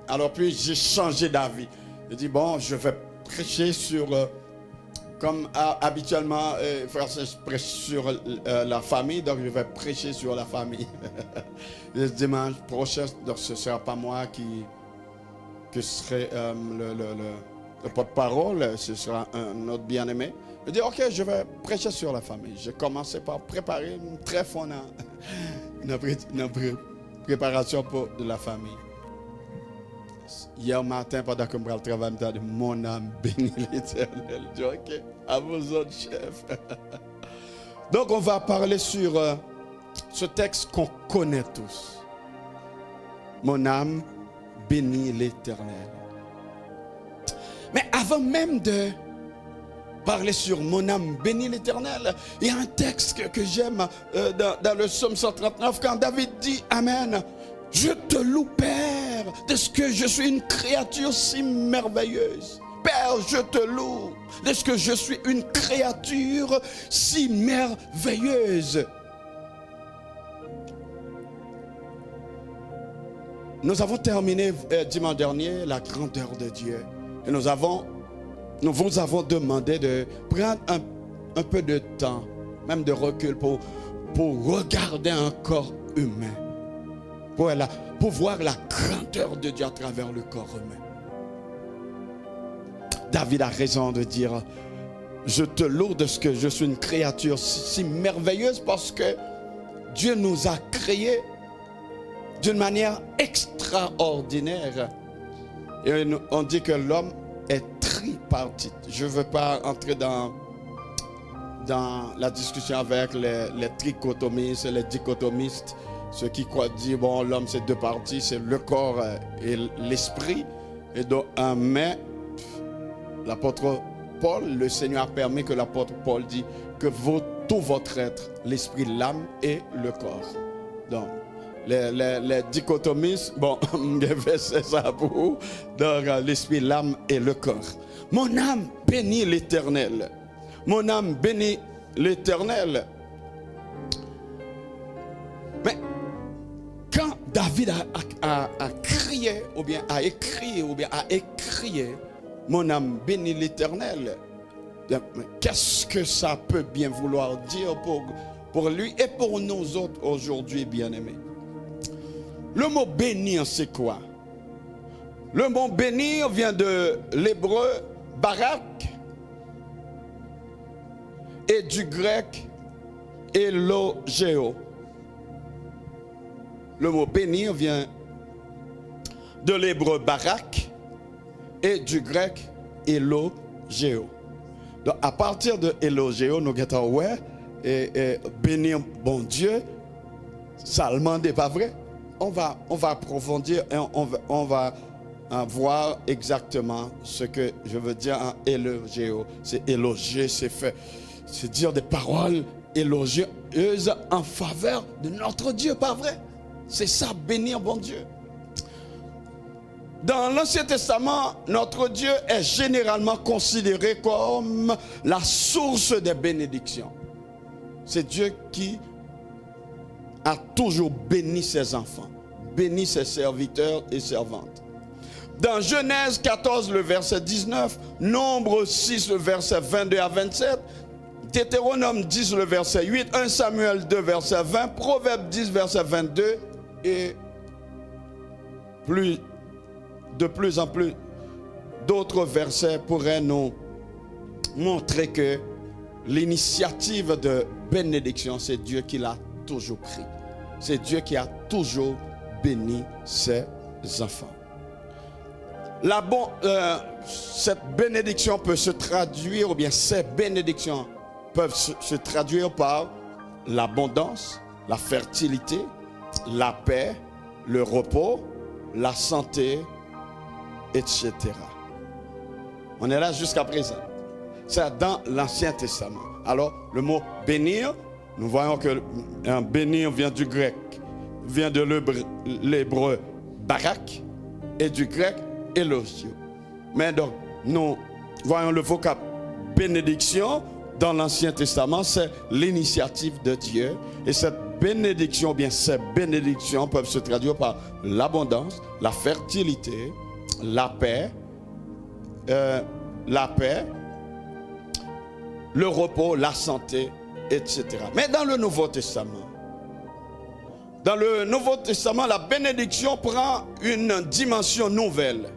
alors puis j'ai changé d'avis. J'ai dit, bon, je vais prêcher sur, comme habituellement, frère, je prêche sur la famille, donc je vais prêcher sur la famille. Le dimanche prochain, donc ce ne sera pas moi qui serai le porte-parole, ce sera un autre bien-aimé. Je dis, ok, je vais prêcher sur la famille. J'ai commencé par préparer une très bonne préparation pour la famille. Hier matin, pendant que je travaille, je me dis, mon âme bénit l'Éternel. Je dis, ok, à vos autres chefs. Donc, on va parler sur ce texte qu'on connaît tous. Mon âme bénit l'Éternel. Mais avant même de parler sur mon âme bénit l'Éternel, il y a un texte que j'aime dans le psaume 139, quand David dit, Amen, je te loue, Père, de ce que je suis une créature si merveilleuse. Père, je te loue de ce que je suis une créature si merveilleuse. Nous avons terminé dimanche dernier la grandeur de Dieu. Et nous vous avons demandé de prendre un peu de temps, même de recul, pour regarder un corps humain. Pour voir la grandeur de Dieu à travers le corps humain. David a raison de dire, je te loue de ce que je suis une créature si merveilleuse, parce que Dieu nous a créés d'une manière extraordinaire. Et on dit que l'homme est tripartite. Je ne veux pas entrer dans la discussion avec les trichotomistes et les dichotomistes. Ceux qui disent, bon, l'homme c'est deux parties, c'est le corps et l'esprit. Et donc, mais l'apôtre Paul, le Seigneur a permis que l'apôtre Paul dit que tout votre être, l'esprit, l'âme et le corps. Donc, les dichotomistes, bon, c'est ça pour vous. Donc, l'esprit, l'âme et le corps. Mon âme bénit l'Éternel. Mon âme bénit l'Éternel. Mais quand David a crié, ou bien a écrit, mon âme bénit l'Éternel, qu'est-ce que ça peut bien vouloir dire pour lui et pour nous autres aujourd'hui, bien-aimés? Le mot bénir, c'est quoi? Le mot bénir vient de l'hébreu barak et du grec élogéo. Le mot bénir vient de l'hébreu barak et du grec élogéo. Donc à partir de élogéo, nous avons ouais, et bénir bon Dieu, ça n'est pas vrai. On va approfondir et on va voir exactement ce que je veux dire en élogéo. C'est éloger, c'est dire des paroles élogieuse en faveur de notre Dieu, pas vrai? C'est ça, bénir bon Dieu. Dans l'Ancien Testament, notre Dieu est généralement considéré comme la source des bénédictions. C'est Dieu qui a toujours béni ses enfants, béni ses serviteurs et servantes. Dans Genèse 14, le verset 19, Nombre 6, le verset 22 à 27, Deutéronome 10, le verset 8, 1 Samuel 2, verset 20, Proverbe 10, verset 22, et de plus en plus d'autres versets pourraient nous montrer que l'initiative de bénédiction, c'est Dieu qui l'a toujours pris. C'est Dieu qui a toujours béni ses enfants. Cette bénédiction peut se traduire, ou bien ces bénédictions peuvent se traduire par l'abondance, la fertilité, la paix, le repos, la santé, etc. On est là jusqu'à présent. C'est dans l'Ancien Testament. Alors, le mot bénir, nous voyons que bénir vient du grec, vient de l'hébreu barak et du grec élogio. Mais donc, nous voyons le vocable bénédiction dans l'Ancien Testament, c'est l'initiative de Dieu. Et cette bénédiction, bien ces bénédictions peuvent se traduire par l'abondance, la fertilité, la paix, le repos, la santé, etc. Mais dans le Nouveau Testament, la bénédiction prend une dimension nouvelle.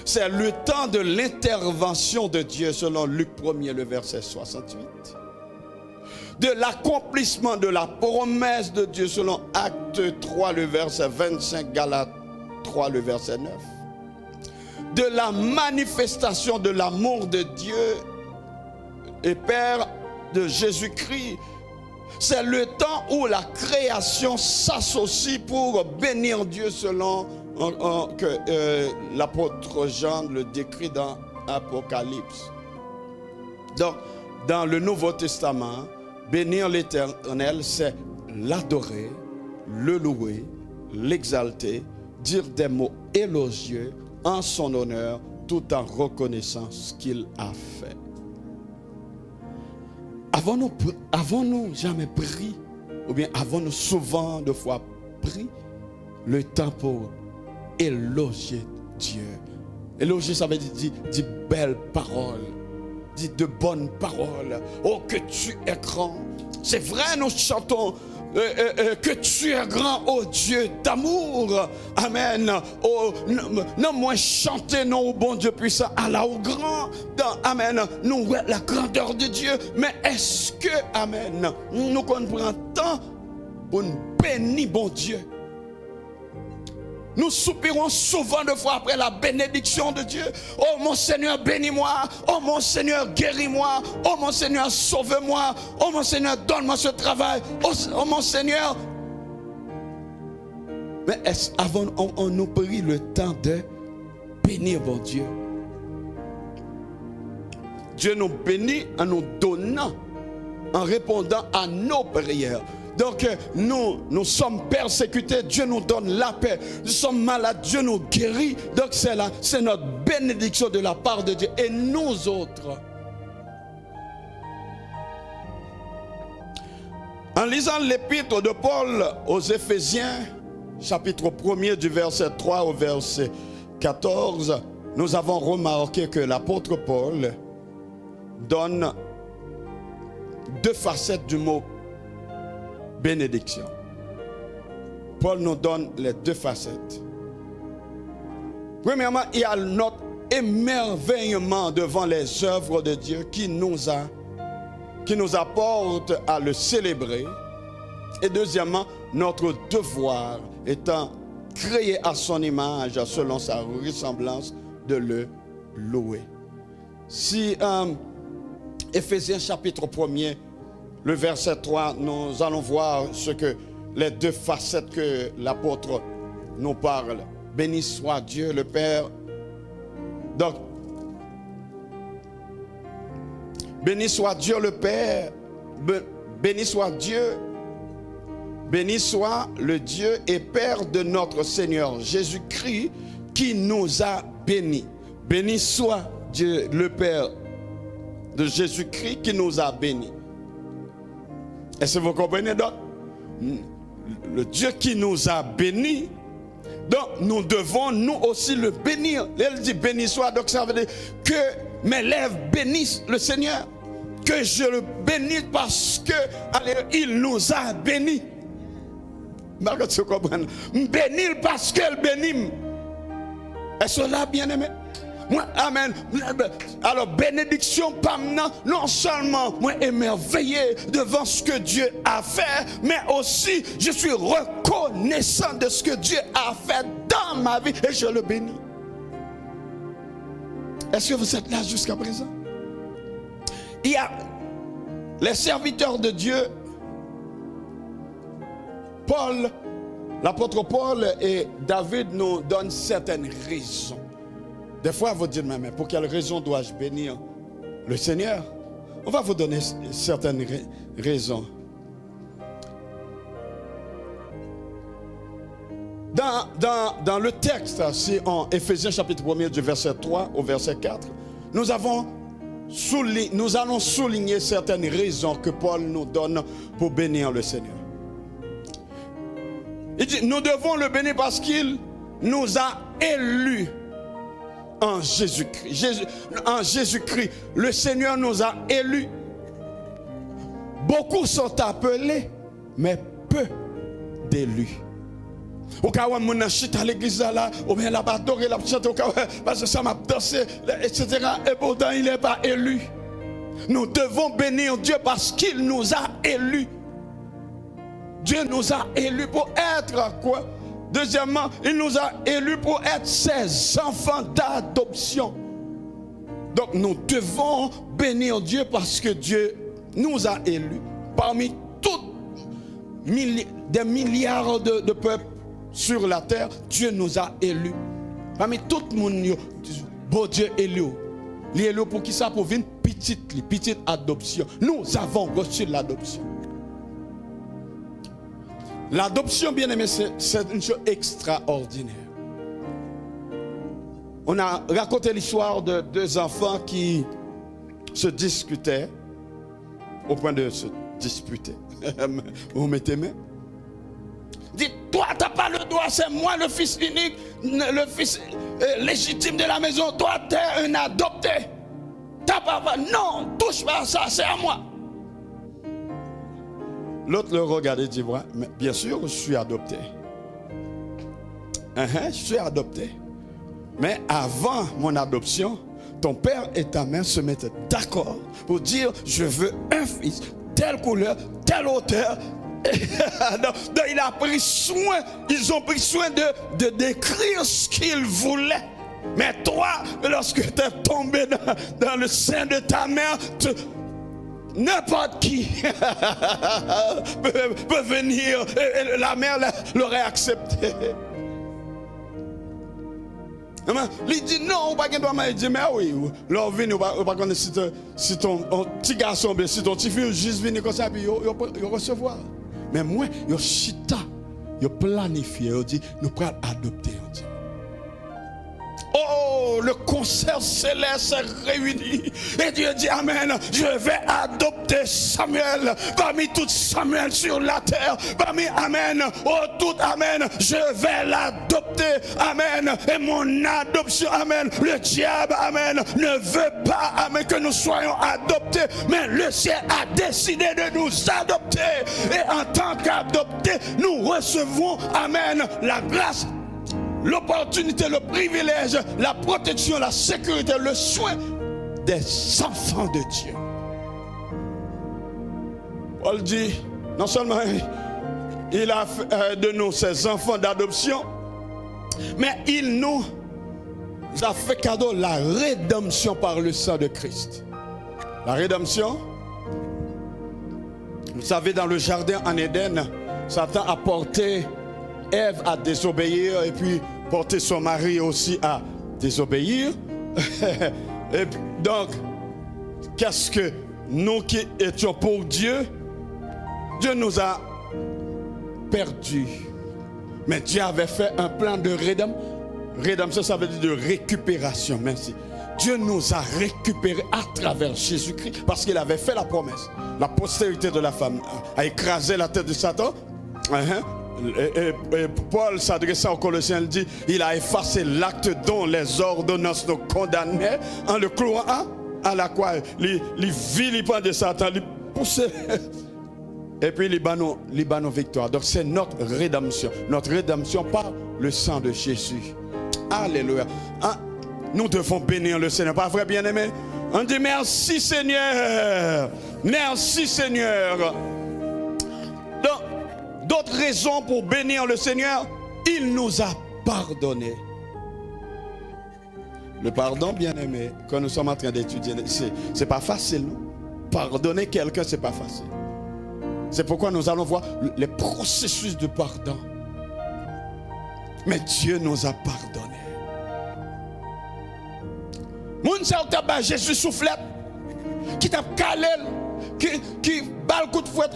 C'est le temps de l'intervention de Dieu selon Luc 1er, le verset 68. De l'accomplissement de la promesse de Dieu selon Acte 3, le verset 25, Galates 3, le verset 9. De la manifestation de l'amour de Dieu et Père de Jésus-Christ. C'est le temps où la création s'associe pour bénir Dieu selon que l'apôtre Jean le décrit dans Apocalypse. Donc, dans le Nouveau Testament, bénir l'Éternel, c'est l'adorer, le louer, l'exalter, dire des mots élogieux en son honneur, tout en reconnaissant ce qu'il a fait. Avons-nous jamais pris, ou bien avons-nous souvent de fois pris le temps pour élogier Dieu? Élogier, ça veut dire belles paroles, dire de bonnes paroles. Oh, que tu es grand. C'est vrai, nous chantons que tu es grand, oh Dieu d'amour. Amen. Oh, non, moi chanter, non, au bon Dieu puissant, Allah au grand. Amen. Nous, la grandeur de Dieu. Mais est-ce que, amen, nous comprenons tant pour nous bénir, bon Dieu? Nous soupirons souvent de fois après la bénédiction de Dieu. Oh mon Seigneur, bénis-moi. Oh mon Seigneur, guéris-moi. Oh mon Seigneur, sauve-moi. Oh mon Seigneur, donne-moi ce travail. Oh mon Seigneur. Mais on nous pris le temps de bénir bon Dieu? Dieu nous bénit en nous donnant, en répondant à nos prières. Donc nous sommes persécutés, Dieu nous donne la paix. Nous sommes malades, Dieu nous guérit. Donc c'est notre bénédiction de la part de Dieu. Et nous autres, en lisant l'épître de Paul aux Éphésiens, chapitre 1er du verset 3 au verset 14, nous avons remarqué que l'apôtre Paul donne deux facettes du mot bénédiction. Paul nous donne les deux facettes. Premièrement, il y a notre émerveillement devant les œuvres de Dieu qui nous apporte à le célébrer. Et deuxièmement, notre devoir étant créé à son image, selon sa ressemblance, de le louer. Si Éphésiens chapitre 1er, le verset 3, nous allons voir ce que les deux facettes que l'apôtre nous parle. Béni soit Dieu le Père. Donc, béni soit Dieu le Père. béni soit Dieu, béni soit le Dieu et Père de notre Seigneur Jésus-Christ qui nous a bénis. Béni soit Dieu, le Père de Jésus-Christ qui nous a bénis. Est-ce que vous comprenez donc? Le Dieu qui nous a bénis, donc nous devons nous aussi le bénir. Elle dit béni soit, donc ça veut dire que mes lèvres bénissent le Seigneur. Que je le bénisse parce que il nous a bénis. Bénir parce qu'elle bénit. Est-ce là bien aimé? Moi, amen. Alors, bénédiction, non seulement moi émerveillé devant ce que Dieu a fait, mais aussi je suis reconnaissant de ce que Dieu a fait dans ma vie et je le bénis. Est-ce que vous êtes là jusqu'à présent? Il y a les serviteurs de Dieu, Paul, l'apôtre Paul et David nous donnent certaines raisons. Des fois, vous dites, mais pour quelle raison dois-je bénir le Seigneur? On va vous donner certaines raisons. Dans le texte, c'est en Éphésiens chapitre 1 du verset 3 au verset 4, nous allons souligner certaines raisons que Paul nous donne pour bénir le Seigneur. Il dit, nous devons le bénir parce qu'il nous a élus en Jésus-Christ. En Jésus-Christ, le Seigneur nous a élus. Beaucoup sont appelés, mais peu d'élus. Au cas où on chute à l'église là, ou bien là-bas adoré, la chante au cas où, parce que ça m'a dansé, etc. Et pourtant il n'est pas élu. Nous devons bénir Dieu parce qu'il nous a élus. Dieu nous a élus pour être quoi? Deuxièmement, il nous a élus pour être ses enfants d'adoption. Donc nous devons bénir Dieu parce que Dieu nous a élus. Parmi des milliards de peuples sur la terre, Dieu nous a élus. Parmi tout le monde, bon Dieu élu. Il est élu pour qui ça? Pour une petite adoption. Nous avons reçu l'adoption. L'adoption, bien aimé, c'est une chose extraordinaire. On a raconté l'histoire de deux enfants qui se discutaient au point de se disputer. Vous mettez main? Dites, toi, tu n'as pas le droit, c'est moi le fils unique, le fils légitime de la maison. Toi, tu es un adopté. T'as pas, non, touche pas à ça, c'est à moi. L'autre le regardait et dit, ouais, mais bien sûr, je suis adopté. Je suis adopté. Mais avant mon adoption, ton père et ta mère se mettaient d'accord pour dire, je veux un fils, telle couleur, telle hauteur. Donc il a pris soin, ils ont pris soin de décrire ce qu'ils voulaient. Mais toi, lorsque tu es tombé dans le sein de ta mère, n'importe qui peut venir, et la mère l'aurait accepté. Il dit non, pas il dit mais oui, leur vient, pas si ton petit garçon, si ton petit fille juste vient comme ça, puis il recevoir. Mais moi, il chita, il planifie, il dit nous pourrons adopter. Oh, le concert céleste est réuni. Et Dieu dit, amen, je vais adopter Samuel parmi toutes Samuel sur la terre. Parmi, amen, oh tout, amen, je vais l'adopter, amen. Et mon adoption, amen, le diable, amen, ne veut pas, amen, que nous soyons adoptés. Mais le ciel a décidé de nous adopter. Et en tant qu'adoptés, nous recevons, amen, la grâce, l'opportunité, le privilège, la protection, la sécurité, le soin des enfants de Dieu. Paul dit, non seulement il a fait de nous ses enfants d'adoption, mais il nous a fait cadeau la rédemption par le sang de Christ. La rédemption, vous savez, dans le jardin en Éden, Satan a porté Ève à désobéir et puis porter son mari aussi à désobéir. Et donc, qu'est-ce que nous qui étions pour Dieu, Dieu nous a perdus. Mais Dieu avait fait un plan de rédemption. Rédemption, ça veut dire de récupération. Merci. Dieu nous a récupérés à travers Jésus-Christ parce qu'il avait fait la promesse. La postérité de la femme a écrasé la tête de Satan. Et Paul s'adressant aux Colossiens, il dit, il a effacé l'acte dont les ordonnances nous condamnaient en le clouant à la croix. Les vilipends de Satan, les poussait. Et puis, les banons victoire. Donc, c'est notre rédemption. Notre rédemption par le sang de Jésus. Alléluia. Nous devons bénir le Seigneur. Pas vrai, bien-aimé? On dit merci, Seigneur. Merci, Seigneur. Donc, d'autres raisons pour bénir le Seigneur, il nous a pardonné. Le pardon, bien-aimé, quand nous sommes en train d'étudier, c'est pas facile, non? Pardonner quelqu'un, c'est pas facile. C'est pourquoi nous allons voir les processus de pardon. Mais Dieu nous a pardonné. Moun sa ou ba Jésus soufflette, qui t'a calé, qui bat le coup de fouette,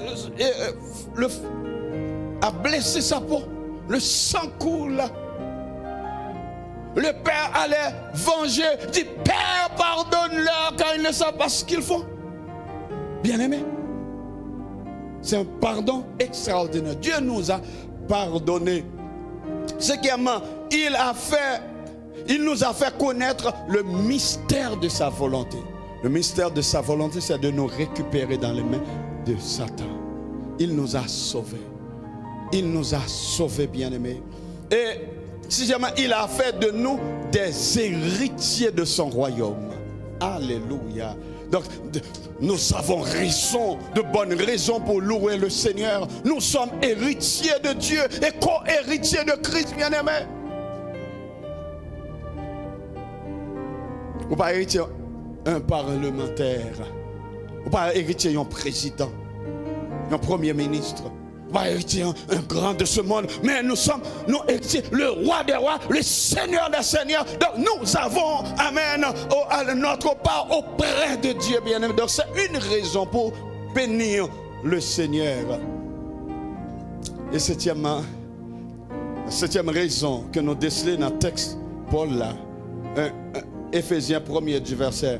a blessé sa peau, le sang coule. Le Père allait venger, dit Père, pardonne-leur car ils ne savent pas ce qu'ils font. Bien-aimé, c'est un pardon extraordinaire. Dieu nous a pardonné. Secondement, il nous a fait connaître le mystère de sa volonté. Le mystère de sa volonté, c'est de nous récupérer dans les mains de Satan. Il nous a sauvés. Il nous a sauvés, bien-aimés. Et sixièmement, il a fait de nous des héritiers de son royaume. Alléluia. Donc, nous avons raison, de bonnes raisons pour louer le Seigneur. Nous sommes héritiers de Dieu et co-héritiers de Christ, bien-aimés. Ou pas héritier un parlementaire, ou pas héritier un président, un premier ministre, ou pas héritier un grand de ce monde, mais nous sommes héritiers, le roi des rois, le Seigneur des seigneurs. Donc nous avons, amen, notre part auprès de Dieu, bien-aimé. Donc c'est une raison pour bénir le Seigneur. Et septième raison que nous décelons dans le texte, Paul là, Éphésiens 1er du verset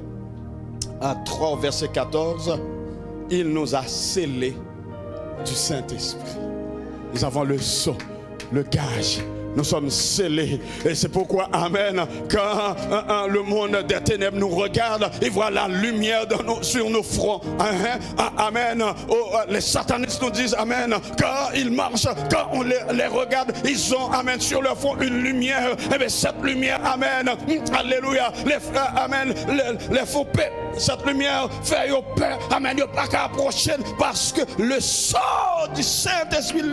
3 au verset 14, il nous a scellés du Saint-Esprit. Nous avons le sceau, le gage. Nous sommes scellés. Et c'est pourquoi, amen, quand le monde des ténèbres nous regarde, il voit la lumière sur nos fronts. Amen. Les satanistes nous disent, amen, quand ils marchent, quand on les regarde, ils ont, amen, sur leur front une lumière. Et bien cette lumière, amen, alléluia, les faux paix. Cette lumière fait au Père, amen, il pas qu'à approcher parce que le sort du Saint-Esprit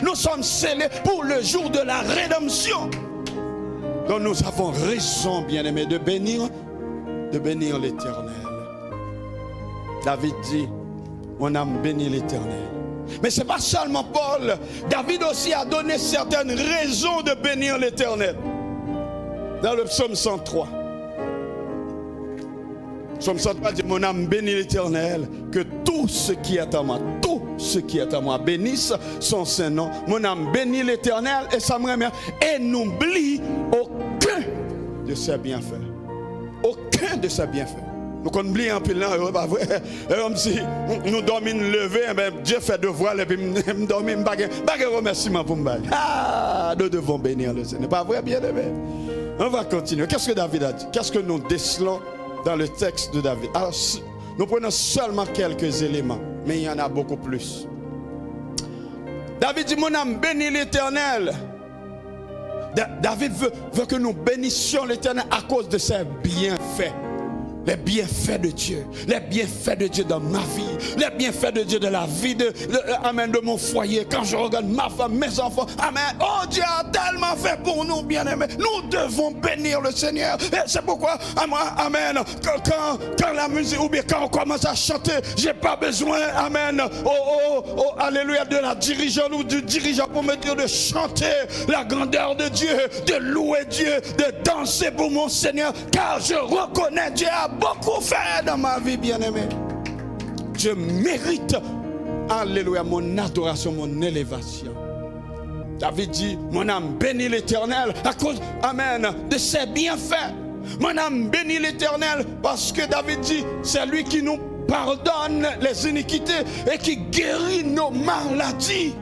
nous sommes scellés pour le jour de la rédemption. Donc nous avons raison, bien-aimés, de bénir l'Éternel. David dit, on a béni l'Éternel. Mais ce n'est pas seulement Paul. David aussi a donné certaines raisons de bénir l'Éternel. Dans le psaume 103. Psaume 103 dit, mon âme bénit l'Éternel, que tout ce qui est à moi, bénisse son Saint-Nom. Mon âme bénit l'Éternel et ça me remercie. Et n'oublie aucun de ses bienfaits. Aucun de ses bienfaits. Nous oublions un peu là, comme si nous dormons lever, Dieu fait devoir et puis nous dormons, pas de remerciement pour nous. Nous devons bénir le Seigneur. Pas vrai, bien-aimé? On va continuer. Qu'est-ce que David a dit? Qu'est-ce que nous décelons dans le texte de David? Alors, nous prenons seulement quelques éléments, mais il y en a beaucoup plus. David dit, mon âme bénit l'Éternel. David veut que nous bénissions l'Éternel à cause de ses bienfaits. Les bienfaits de Dieu, les bienfaits de Dieu dans ma vie, les bienfaits de Dieu dans la vie de mon foyer. Quand je regarde ma femme, mes enfants, amen. Oh, Dieu a tellement fait pour nous, bien-aimés. Nous devons bénir le Seigneur. Et c'est pourquoi, amen, quand la musique, ou bien quand on commence à chanter, j'ai pas besoin, amen, alléluia, de la dirigeante ou du dirigeant pour me dire de chanter la grandeur de Dieu, de louer Dieu, de danser pour mon Seigneur, car je reconnais Dieu a beaucoup fait dans ma vie, bien-aimé. Dieu mérite Alléluia, mon adoration, mon élévation. David dit, mon âme bénit l'Éternel à cause, amen, de ses bienfaits. Mon âme bénit l'Éternel parce que David dit, c'est lui qui nous pardonne les iniquités et qui guérit nos maladies.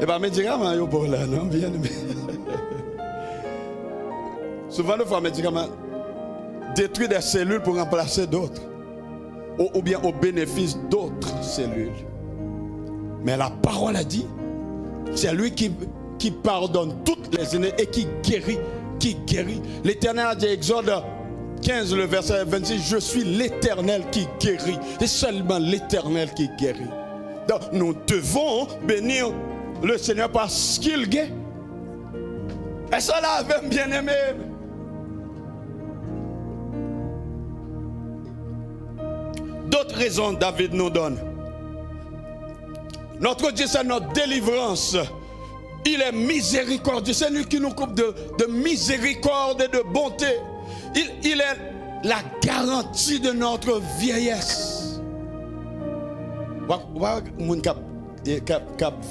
Et bien, médicaments, il y a pour là, non? Bien aimé. Souvent, le fois, médicaments détruit des cellules pour remplacer d'autres. Ou bien au bénéfice d'autres cellules. Mais la parole a dit, c'est lui qui pardonne toutes les iniquités et qui guérit. L'Éternel a dit, Exode 15, le verset 26, je suis l'Éternel qui guérit. C'est seulement l'Éternel qui guérit. Donc nous devons bénir le Seigneur parce qu'il guérit. Et cela avait bien aimé. D'autres raisons David nous donne. Notre Dieu, c'est notre délivrance. Il est miséricordieux. C'est lui qui nous coupe de miséricorde et de bonté. Il est la garantie de notre vieillesse. Moun kap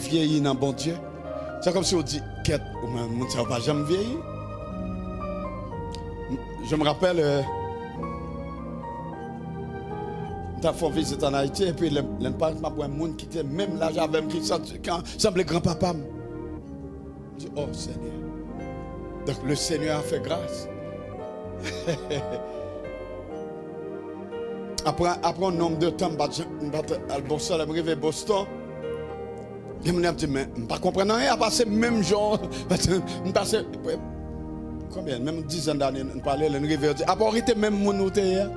vieilli dans bon Dieu. C'est comme si on dit, qu'est-ce que ça va jamais vieillir. Je me rappelle, j'ai fait visite en Haïti et puis le parle m'a pour un monde qui était même là, j'avais qui semblait grand-papa. Je dis, oh Seigneur. Donc le Seigneur a fait grâce. Après un nombre de temps, je suis arrivé à Boston. Je me dis, mais je ne comprends rien, je passé même jour. Je passé combien? Même 10 ans d'années, je parlais, je suis arrivé à dire, après, même mon hôtel hier.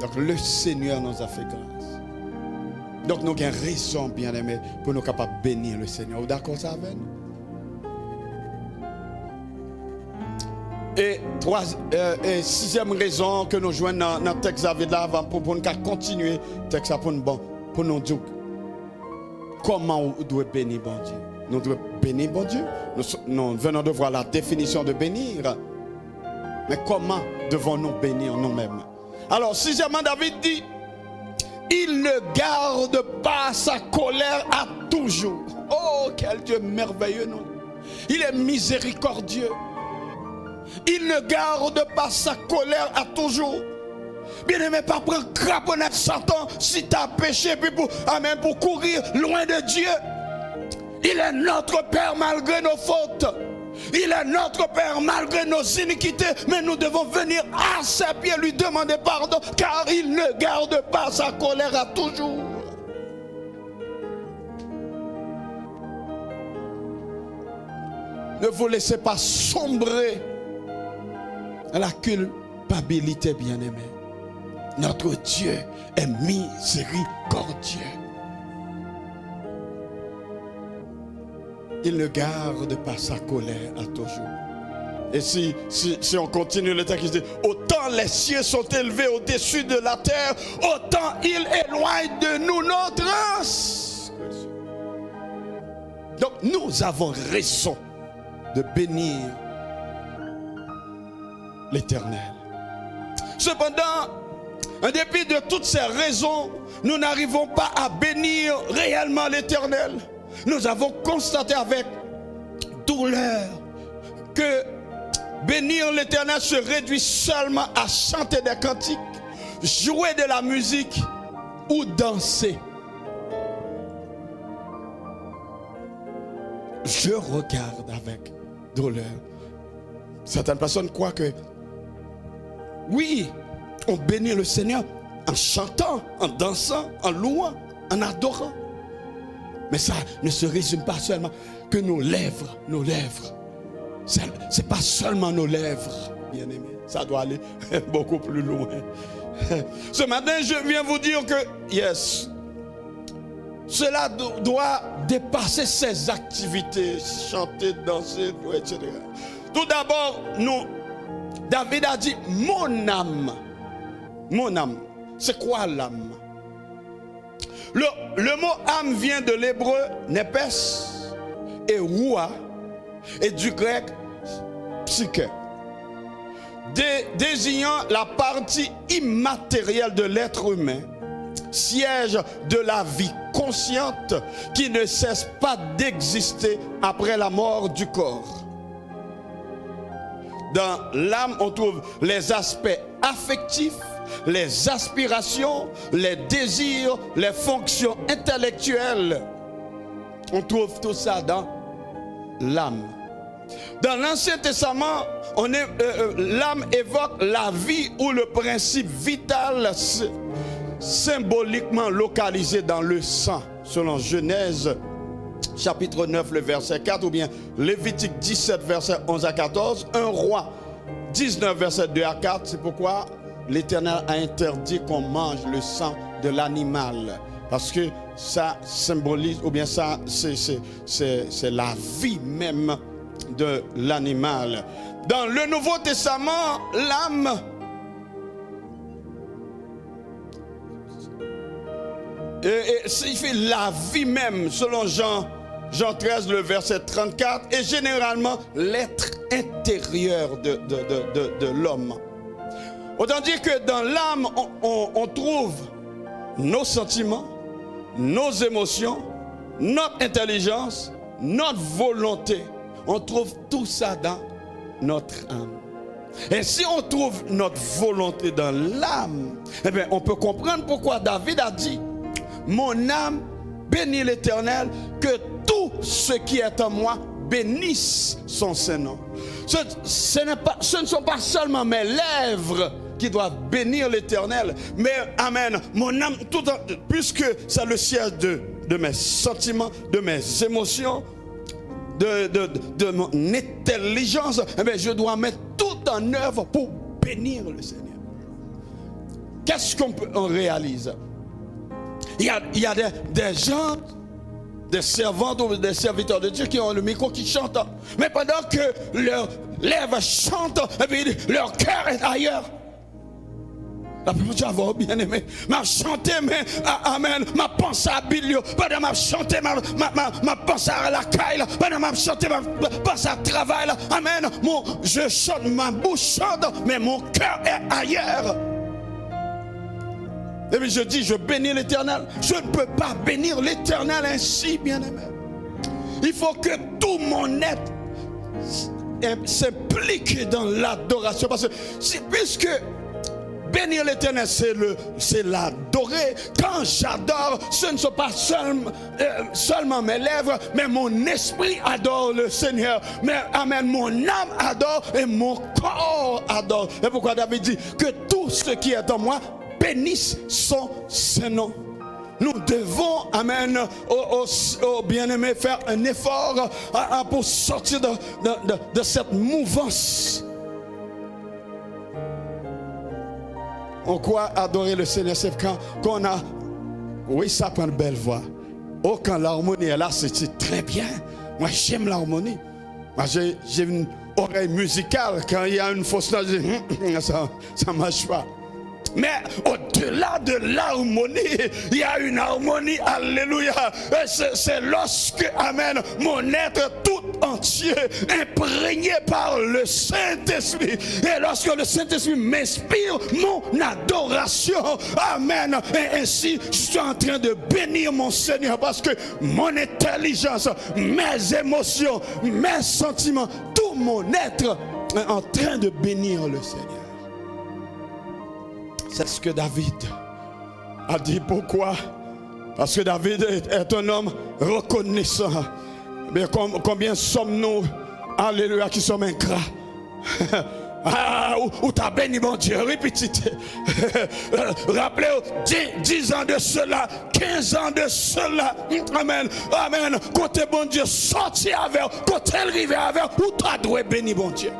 Donc le Seigneur nous a fait grâce. Donc nous avons raison, bien aimé, pour nous capables de bénir le Seigneur. Vous d'accord ça avec nous? Et sixième raison que nous jouons dans le texte David là pour nous continuer le texte pour nous dire comment on doit bénir bon Dieu. Nous devons bénir bon Dieu. Nous venons de voir la définition de bénir. Mais comment devons-nous bénir nous-mêmes? Alors, sixièmement, David dit, il ne garde pas sa colère à toujours. Oh, quel Dieu merveilleux, non? Il est miséricordieux. Il ne garde pas sa colère à toujours. Bien aimé, pas prendre craponnette Satan si tu as péché puis pour courir loin de Dieu. Il est notre Père malgré nos fautes. Il est notre Père malgré nos iniquités. Mais nous devons venir à ses pieds lui demander pardon car il ne garde pas sa colère à toujours. Ne vous laissez pas sombrer dans la culpabilité, bien-aimé. Notre Dieu est miséricordieux. Il ne garde pas sa colère à toujours. Et si on continue le texte, il dit, autant les cieux sont élevés au-dessus de la terre, autant il éloigne de nous notre transgression. Donc nous avons raison de bénir l'Éternel. Cependant, en dépit de toutes ces raisons, nous n'arrivons pas à bénir réellement l'Éternel. Nous avons constaté avec douleur que bénir l'Éternel se réduit seulement à chanter des cantiques, jouer de la musique ou danser. Je regarde avec douleur. Certaines personnes croient que oui, on bénit le Seigneur en chantant, en dansant, en louant, en adorant. Mais ça ne se résume pas seulement que nos lèvres. C'est pas seulement nos lèvres, bien aimés. Ça doit aller beaucoup plus loin. Ce matin, je viens vous dire que, yes, cela doit dépasser ses activités, chanter, danser, etc. Tout d'abord, David a dit, mon âme. Mon âme. C'est quoi l'âme? Le mot âme vient de l'hébreu nepes et roua et du grec psyché. désignant la partie immatérielle de l'être humain, siège de la vie consciente qui ne cesse pas d'exister après la mort du corps. Dans l'âme, on trouve les aspects affectifs, les aspirations, les désirs, les fonctions intellectuelles. On trouve tout ça dans l'âme. Dans l'Ancien Testament, l'âme évoque la vie ou le principe vital symboliquement localisé dans le sang, selon Genèse chapitre 9, le verset 4, ou bien Lévitique 17, verset 11 à 14, 1 Roi 19, verset 2 à 4. C'est pourquoi l'Éternel a interdit qu'on mange le sang de l'animal, parce que ça symbolise, ou bien ça, c'est la vie même de l'animal. Dans le Nouveau Testament, l'âme signifie la vie même, selon Jean 13, le verset 34, et généralement l'être intérieur de l'homme. Autant dire que dans l'âme, on trouve nos sentiments, nos émotions, notre intelligence, notre volonté. On trouve tout ça dans notre âme. Et si on trouve notre volonté dans l'âme, eh bien, on peut comprendre pourquoi David a dit: mon âme bénit l'Éternel, que tout ce qui est en moi bénisse son Saint-Nom. Ce ne sont pas seulement mes lèvres qui doivent bénir l'Éternel, mais amen, mon âme, puisque c'est le siège de mes sentiments, de mes émotions, de mon intelligence, eh bien, je dois mettre tout en œuvre pour bénir le Seigneur. Qu'est-ce qu'on réalise? Il y a des gens, des servantes ou des serviteurs de Dieu qui ont le micro, qui chantent. Mais pendant que leurs lèvres chantent, et puis leur cœur est ailleurs. La plupart du temps, bien aimé, m'a chanté, mais amen, ma pensée à Bilio, pendant m'a chanté, ma pensée à la caille, pendant m'a chanté, ma pensée à travail, amen, je chante, ma bouche chante, mais mon cœur est ailleurs. Et puis je dis, je bénis l'Éternel. Je ne peux pas bénir l'Éternel ainsi, bien-aimé. Il faut que tout mon être s'implique dans l'adoration. Parce que puisque bénir l'Éternel, c'est l'adorer. Quand j'adore, ce ne sont pas seulement mes lèvres, mais mon esprit adore le Seigneur. Mais amen, mon âme adore et mon corps adore. Et pourquoi David dit que tout ce qui est en moi bénisse son Saint-Nom. Nous devons, amen, au bien-aimé, faire un effort pour sortir de cette mouvance. On croit adorer le Seigneur, c'est quand on a, oui, ça prend une belle voix. Oh, quand l'harmonie est là, c'est très bien. Moi, j'aime l'harmonie. Moi, j'ai une oreille musicale. Quand il y a une fausse note, ça ne marche pas. Mais au-delà de l'harmonie, il y a une harmonie, alléluia. C'est lorsque, amen, mon être tout entier, imprégné par le Saint-Esprit. Et lorsque le Saint-Esprit m'inspire mon adoration, amen. Et ainsi, je suis en train de bénir mon Seigneur, parce que mon intelligence, mes émotions, mes sentiments, tout mon être est en train de bénir le Seigneur. C'est ce que David a dit. Pourquoi? Parce que David est un homme reconnaissant. Mais combien sommes-nous, alléluia, qui sommes ingrats? Où t'as béni mon Dieu, répétez. Rappelez-vous, 10 ans de cela, 15 ans de cela, amen, amen, côté bon Dieu, sorti avec, côté arrivé avec, où t'as doué béni mon Dieu.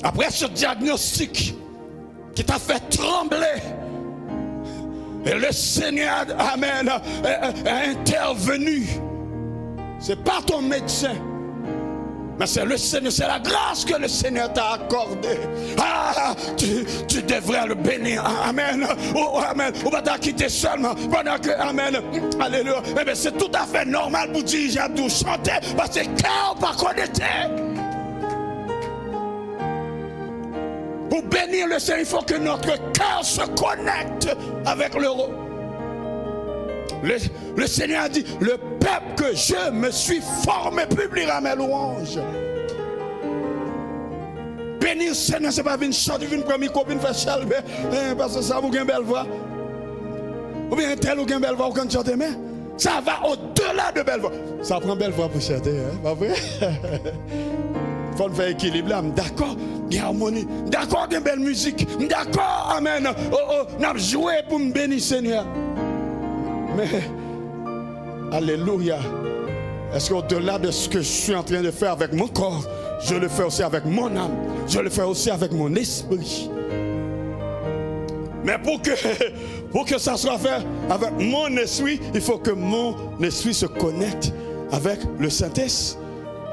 Après ce diagnostic qui t'a fait trembler, et le Seigneur, amen, a intervenu. C'est pas ton médecin, Mais c'est le Seigneur, c'est la grâce que le Seigneur t'a accordée. Ah, tu devrais le bénir. Amen. Oh, amen. On va t'en quitter seulement pendant que, amen. Alléluia. Eh bien, c'est tout à fait normal pour dire, j'ai tout chanté parce que cœur pas connecté. Pour bénir le Seigneur, il faut que notre cœur se connecte avec l'euro. Le Seigneur a dit, le peuple que je me suis formé publiera mes louanges. Bénir le Seigneur, ce n'est pas une chanter, une première copine fait chalber, parce que ça vous a une belle voix. Ou bien tel ou une belle voix, ou quand chanter, mais ça va au-delà de belle voix. Ça prend belle voix pour chanter, hein, pas vrai? Il faut faire équilibre là, d'accord, il y a harmonie, d'accord, il y a une belle musique, d'accord, amen. On a joué pour me bénir, Seigneur. Mais, alléluia, est-ce qu'au-delà de ce que je suis en train de faire avec mon corps, je le fais aussi avec mon âme, je le fais aussi avec mon esprit. Mais pour que ça soit fait avec mon esprit, il faut que mon esprit se connecte avec le Saint-Esprit.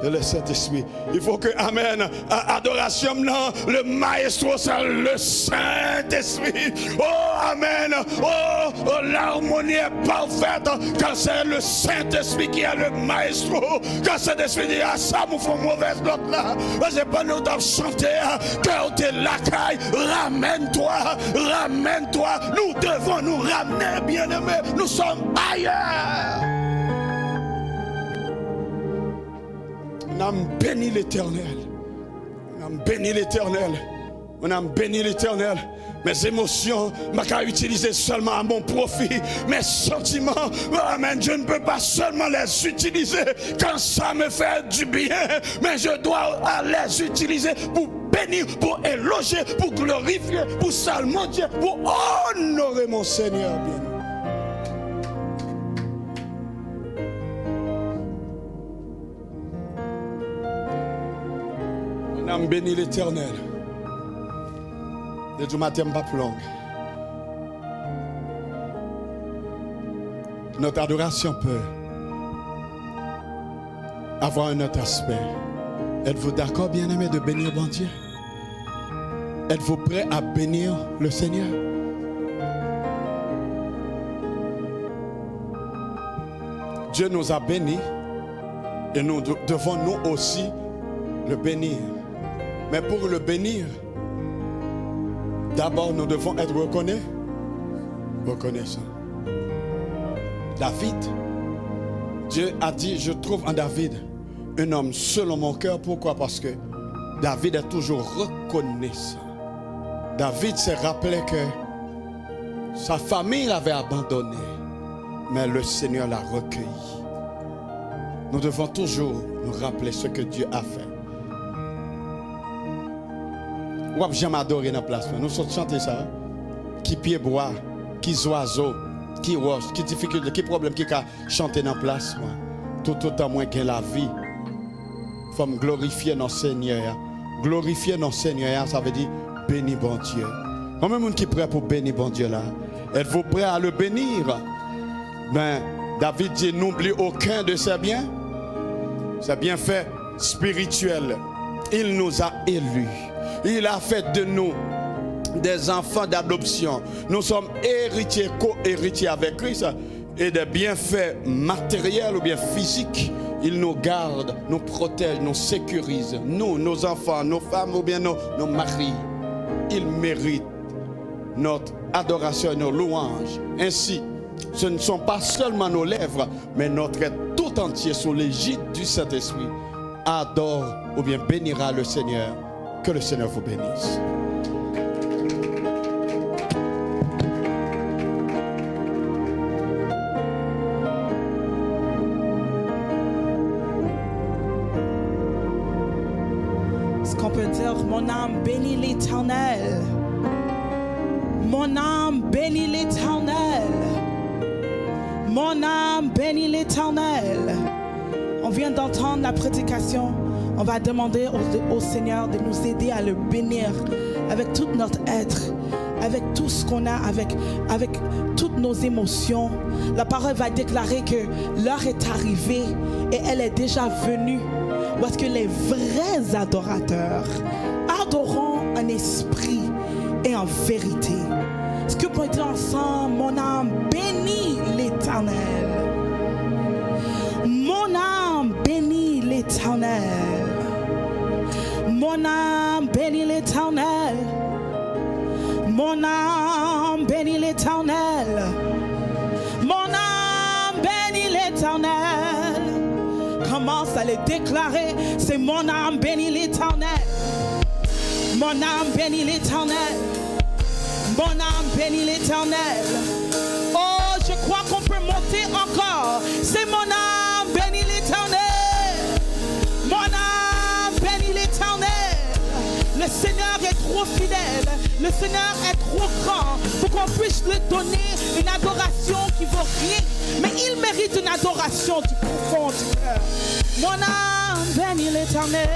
Le Saint-Esprit. Il faut que, amen, adoration, non, le maestro, c'est le Saint-Esprit. Oh, amen. Oh, l'harmonie est parfaite quand c'est le Saint-Esprit qui est le maestro. Quand Saint-Esprit dit, ah, ça me fait mauvaise note là. C'est pas nous d'en chanter, cœur t'es la caille, ramène-toi, ramène-toi. Nous devons nous ramener, bien-aimés. Nous sommes ailleurs. On a béni l'Éternel. On a béni l'Éternel. On a béni l'Éternel. Mes émotions, je ne peux pas utiliser seulement à mon profit. Mes sentiments, amen, je ne peux pas seulement les utiliser quand ça me fait du bien. Mais je dois les utiliser pour bénir, pour éloger, pour glorifier, pour salmodier, pour honorer mon Seigneur bien. On a béni l'Éternel. Le matin pas plus long. Notre adoration peut avoir un autre aspect. Êtes-vous d'accord, bien-aimés, de bénir bon Dieu? Êtes-vous prêts à bénir le Seigneur? Dieu nous a bénis et nous devons nous aussi le bénir. Mais pour le bénir, d'abord nous devons être reconnaissants. David, Dieu a dit, je trouve en David un homme selon mon cœur. Pourquoi? Parce que David est toujours reconnaissant. David s'est rappelé que sa famille l'avait abandonné, mais le Seigneur l'a recueilli. Nous devons toujours nous rappeler ce que Dieu a fait. Ou j'aime adorer dans la place. Nous sommes chanter ça. Qui pied bois, qui oiseau, qui roche, qui difficulté, qui problème, qui a chanté dans la place. Tout autant moins que la vie. Il faut me glorifier notre Seigneur. Glorifier notre Seigneur, ça veut dire bénir bon Dieu. Combien de monde qui est prêt pour bénir bon Dieu là? Êtes-vous prêt à le bénir? Ben, David dit, n'oublie aucun de ses biens. Ses bienfaits spirituels. Il nous a élus. Il a fait de nous des enfants d'adoption. Nous sommes héritiers, co-héritiers avec Christ. Et des bienfaits matériels ou bien physiques. Il nous garde, nous protège, nous sécurise. Nous, nos enfants, nos femmes ou bien nos maris. Il mérite notre adoration et nos louanges. Ainsi, ce ne sont pas seulement nos lèvres, mais notre être tout entier sous l'égide du Saint-Esprit adore ou bien bénira le Seigneur. Que le Seigneur vous bénisse. Est-ce qu'on peut dire, mon âme bénit l'Éternel? Mon âme bénit l'Éternel. Mon âme bénit l'Éternel. On vient d'entendre la prédication. On va demander au Seigneur de nous aider à le bénir avec tout notre être, avec tout ce qu'on a, avec toutes nos émotions. La parole va déclarer que l'heure est arrivée et elle est déjà venue. où est-ce que les vrais adorateurs adoreront en esprit et en vérité. Est-ce que pour dire ensemble, mon âme bénit l'Éternel. Mon âme bénit l'Éternel. Mon âme bénit l'Éternel. Mon âme bénit l'Éternel. Mon âme bénit l'Éternel. Commence à le déclarer. C'est mon âme bénit l'Éternel. Mon âme bénit l'Éternel. Mon âme bénit l'Éternel. Oh, je crois qu'on peut monter encore. C'est mon âme bénit l'Éternel. Mon âme bénit l'Éternel. Le Seigneur est trop fidèle. Le Seigneur est trop grand pour qu'on puisse lui donner une adoration qui vaut rien. Mais il mérite une adoration du profond du cœur. Mon âme bénit l'Éternel.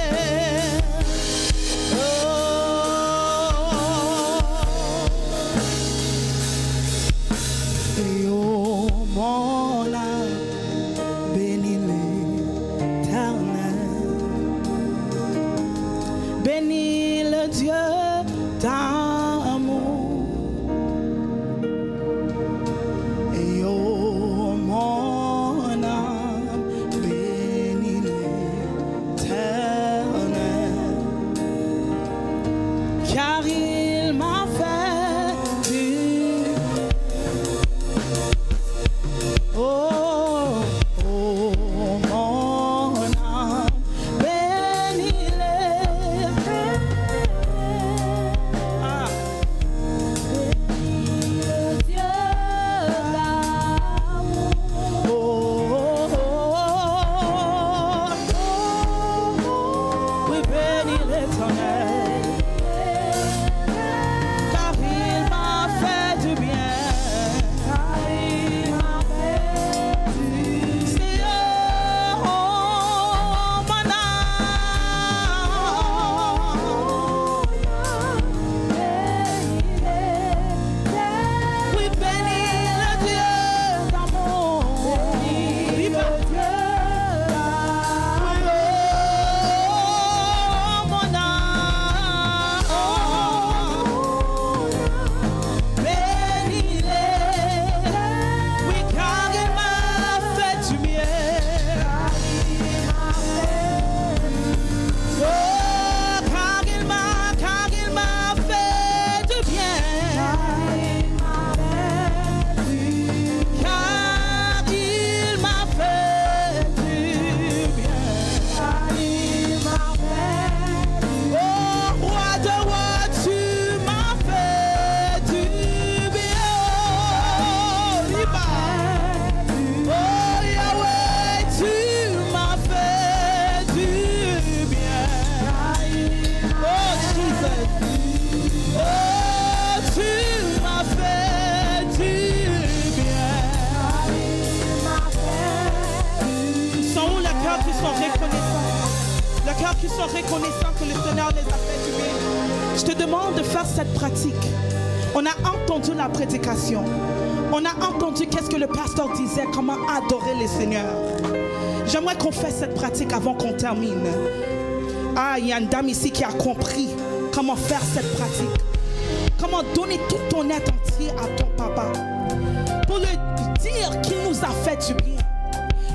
Oh, mon âme bénit l'Éternel. Bénis le Dieu d'amour. Et oh, mon âme bénit l'Éternel. Car il m'a fait du oh, oh, mon âme bénit l'Éternel. Ah. Dieu d'amour. Oh, oh, oh, oh. Oui, bénis l'Éternel. Car il m'a fait du bien. C'est oh, mon âme. Oui, bénis le Dieu d'amour. Oui, le Dieu d'amour. Oh, mon âme. Bénis-les. Oui, car il m'a fait du bien. Oh, car il m'a fait du bien. Car il m'a fait du bien. Oh, roi de rois, tu m'as fait du bien. Oh, Yahweh, tu m'as fait du bien. Oh, Jesus. Oh, tu m'as fait du bien. Sont où les cœurs qui sont reconnaissants? Les cœurs qui sont reconnaissants que le Seigneur les a fait du bien. Je te demande de faire cette pratique. On a entendu la prédication. On a entendu qu'est-ce que le pasteur disait, comment adorer le Seigneur. J'aimerais qu'on fasse cette pratique avant qu'on termine. Ah, il y a une dame ici qui a compris comment faire cette pratique. Comment donner tout ton être entier à ton papa. Pour lui dire qu'il nous a fait du bien.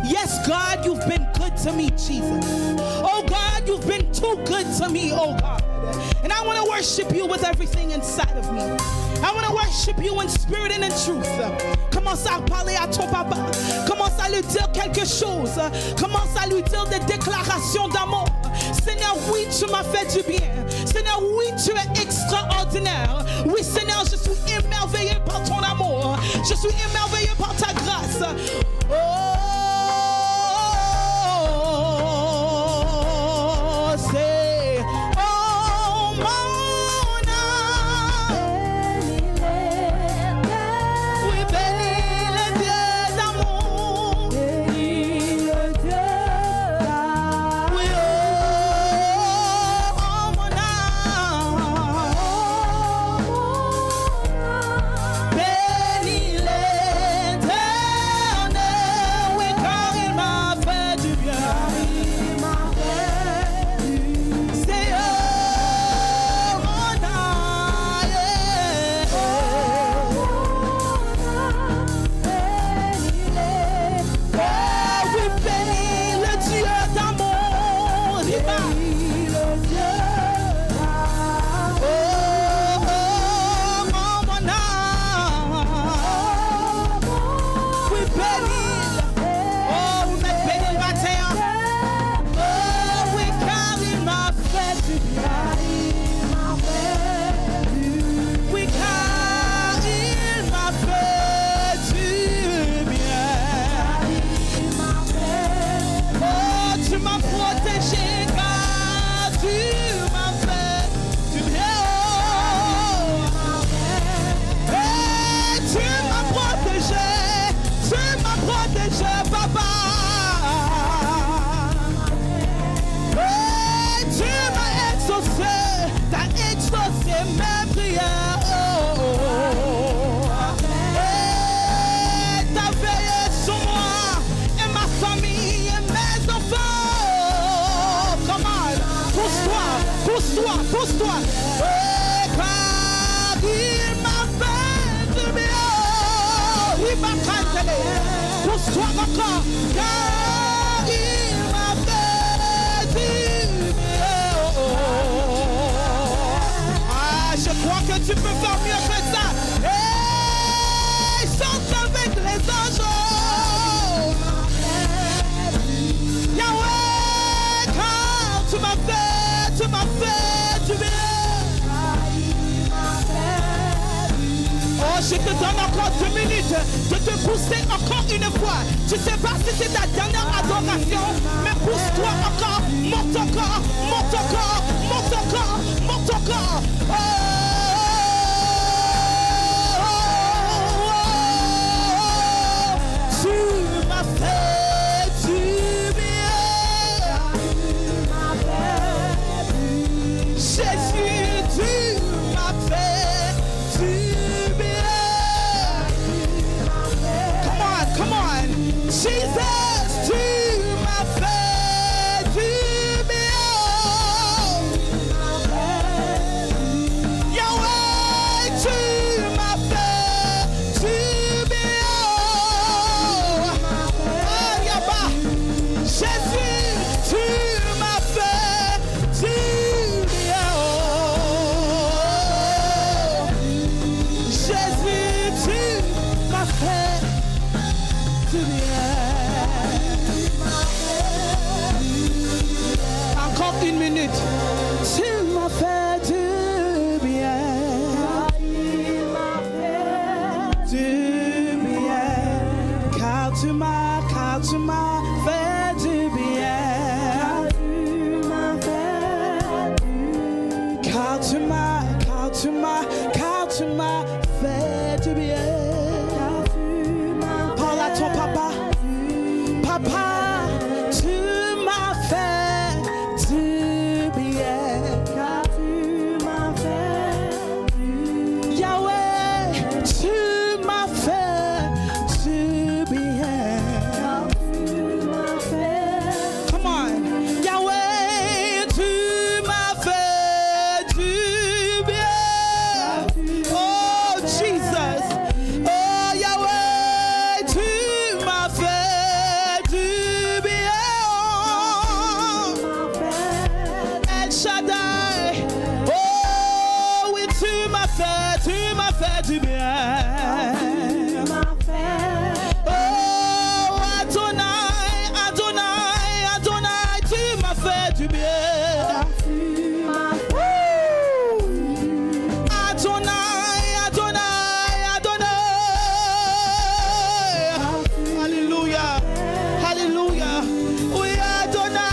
Yes, God, you've been good to me, Jesus. Oh, God, you've been too good to me, oh, God. And I want to worship you with everything inside of me. I want to worship you in spirit and in truth. Commence à parler à ton papa. Commence à lui dire quelque chose. Commence à lui dire des déclarations d'amour. Seigneur, oui, tu m'as fait du bien. Seigneur, oui, tu es extraordinaire. Oui, Seigneur, je suis émerveillé par ton amour. Je suis émerveillé par ta grâce. Oh, c'est oh, mon âme. Oui, bénis le Dieu d'amour. Bénis le Dieu d'amour. Oui, oh, mon âme. Bénis l'Éternel. m'as protégé, car tu m'as fait du bien. Et tu m'as protégé, papa. Et tu m'as exaucé, t'as exaucé mes prières. Et t'as veillé sur moi et ma famille et mes enfants. Comment? Pousse-toi. Et car il m'a fait du bien. Il m'a canté. Pousse-toi encore. Car il m'a fait du bien. Ah, je crois que tu peux faire mieux que ça. Et chante avec les anges. Yahweh, car tu m'as fait du bien. Oh, je te donne encore 2 minutes de te pousser encore une fois. Je ne sais pas si c'est ta dernière adoration, mais pousse-toi encore, monte encore. Oh, tu m'as fait du bien. Jésus, tu m'as fait du bien. Come on. Jesus, tu m'as fait du bien. Yahweh, tu m'as fait du bien. Oh, Yahba. Jésus, tu m'as fait du bien. Jésus, tu m'as fait du bien. Encore 1 minute. Tu m'as fait du bien. Du bien. Car tu m'as fait du bien. Car tu m'as fait du bien. Parle à ton papa. Papa, tu m'as fait du bien. Yahweh, tu m'as fait du bien. Come on. Yahweh, tu m'as fait du bien. Oh, Jesus. Oh, Yahweh, tu m'as fait du bien. El Shaddai. Oh, oui, tu m'as fait du bien. Oh, Adonai, tu m'as fait du bien. Woo! Adonai. Alléluia. Oui, Adonai,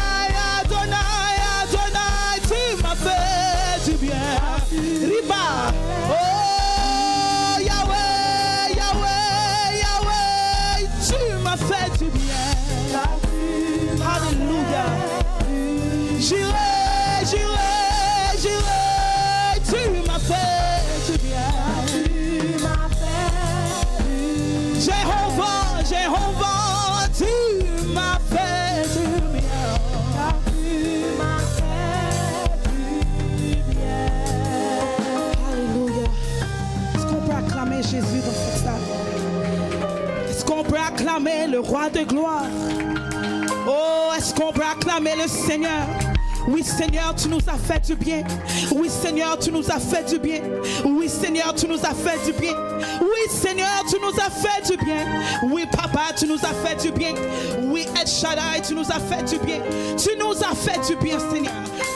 tu m'as fait du bien. Riba. Oh, Yahweh, tu m'as fait du bien. Alléluia. J'irai, tu m'as fait du bien. Jéhovah, tu m'as fait du bien. Alléluia. Est-ce qu'on peut acclamer Jésus dans cette salle? Est-ce qu'on peut acclamer le roi de gloire? Oh, est-ce qu'on peut acclamer le Seigneur? Oui, Seigneur, tu nous as fait du bien. Oui, Seigneur, tu nous as fait du bien. Oui, Seigneur, tu nous as fait du bien. Oui, Seigneur, tu nous as fait du bien. Oui, Papa, tu nous as fait du bien. Oui, El Shaddai, tu nous as fait du bien. Tu nous as fait du bien, Seigneur.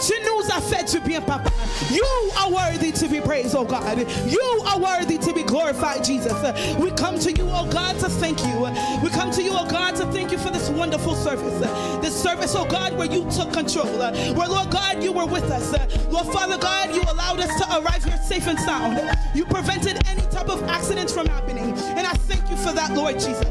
Tu nous as fait du bien, Papa. You are worthy to be praised, oh God. You are worthy to be glorified, Jesus. We come to you, oh God, to thank you. We come to you, oh God, to thank you for this wonderful service. This service, oh God, where you took control. Where, Lord God, you were with us. Lord Father God, you allowed us to arrive here safe and sound. You prevented any type of accidents from happening. And I thank you for that, Lord Jesus.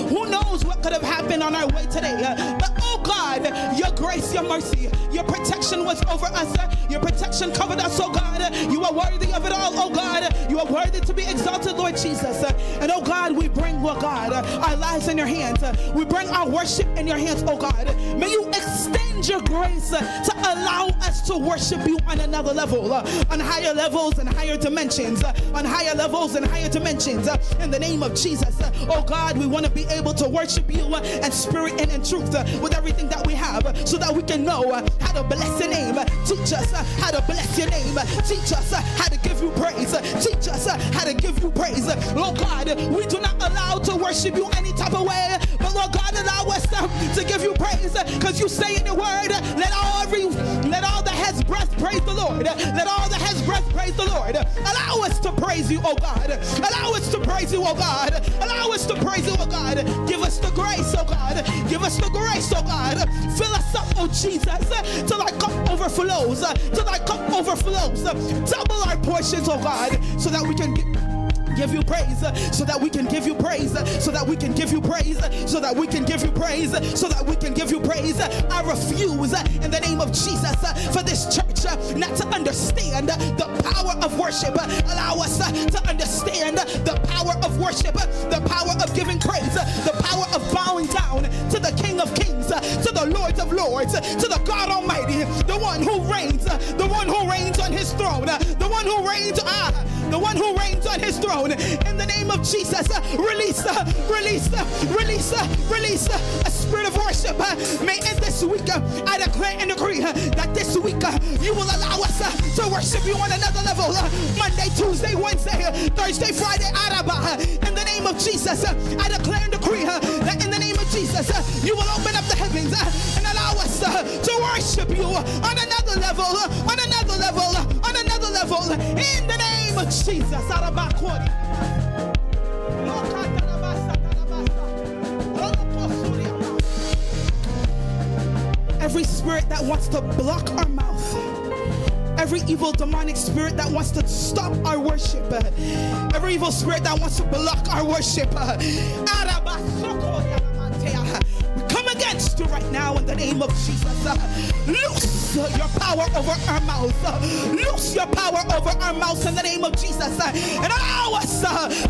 Who knows what could have happened on our way today. But, oh God, your grace, your mercy, your protection was over us. Your protection covered us, oh God. You are worthy of it all, oh God. You are worthy to be exalted, Lord Jesus. And, oh God, we bring, Lord God, our lives in your hands. We bring our worship in your hands, oh God. May you extend your grace to allow us to worship you on another level, on higher levels and higher dimensions, on higher levels and higher dimensions. In the name of Jesus, oh God, we want to be able to worship you in spirit and in truth with everything that we have, so that we can know how to bless your name. Teach us how to bless your name. Teach us how to give you praise. Teach us how to give you praise. Lord God, we do not allow to worship you any type of way, but Lord God, allow us to give you praise, because you say in your word, let all the heads breath praise the Lord. Let all the heads breath praise the Lord. Allow us to praise you, oh God. Allow us to praise you, oh God. Allow us to praise you, oh God. Give us the grace, oh God. Give us the grace, oh God. Fill us up, oh Jesus, till our cup overflows. Till our cup overflows. Double our portions, oh God, so that we can give you praise, so that we can give you praise, so that we can give you praise, so that we can give you praise, so that we can give you praise. I refuse in the name of Jesus for this church not to understand the power of worship. Allow us to understand the power of worship, the power of giving praise, the power of bowing down to the King of Kings, to the Lord of Lords, to the God Almighty, the one who reigns on his throne, the one who reigns on his throne. In the name of Jesus, release a spirit of worship. May in this week, I declare and decree that this week you will allow us to worship you on another level. Monday, Tuesday, Wednesday, Thursday, Friday, Araba. In the name of Jesus, I declare and decree that in the name of Jesus, you will open up the heavens and allow us to worship you on another level, on another level, on another level. In the name of Jesus. Every spirit that wants to block our mouth, every evil demonic spirit that wants to stop our worship, every evil spirit that wants to block our worship, we come against you right now in the name of Jesus. Loose your power over our mouth. Loose your power over our mouth in the name of Jesus. And allow us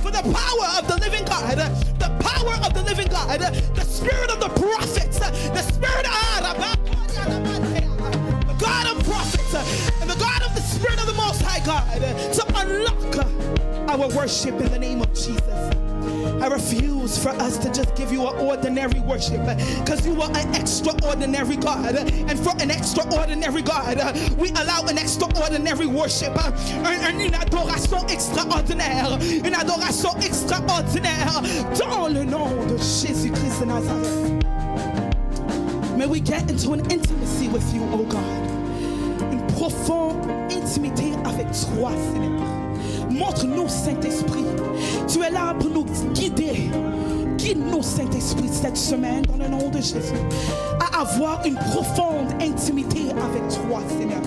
for the power of the living God, the power of the living God, the spirit of the prophets, the spirit of the God of prophets, and the God of the Spirit of the Most High God, to unlock our worship in the name of Jesus. I refuse for us to just give you an ordinary worship, because you are an extraordinary God, and for an extraordinary God we allow an extraordinary worship, une adoration extraordinaire, dans le nom de Jésus-Christ de Nazareth. May we get into an intimacy with you, oh God, une profonde intimité avec toi, Seigneur. Montre-nous, Saint-Esprit. Tu es là pour nous guider. Guide-nous, Saint-Esprit, cette semaine, dans le nom de Jésus, à avoir une profonde intimité avec toi, Seigneur.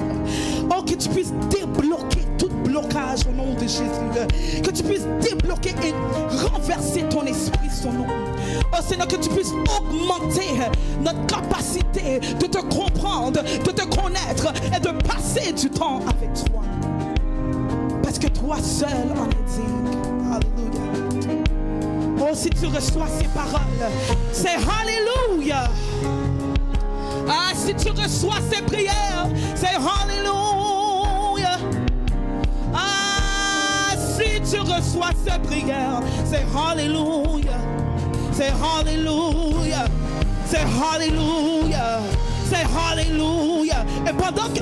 Oh, que tu puisses débloquer tout blocage au nom de Jésus. Que tu puisses débloquer et renverser ton esprit sur nous. Oh Seigneur, que tu puisses augmenter notre capacité de te comprendre, de te connaître et de passer du temps avec toi. Parce que toi seul en es digne. Alléluia. Oh, si tu reçois ces paroles, c'est Alléluia. Ah, si tu reçois ces prières, c'est Alléluia. Ah, si tu reçois ces prières, c'est Alléluia. C'est Alléluia. C'est Alléluia. C'est Hallelujah. Et pendant que,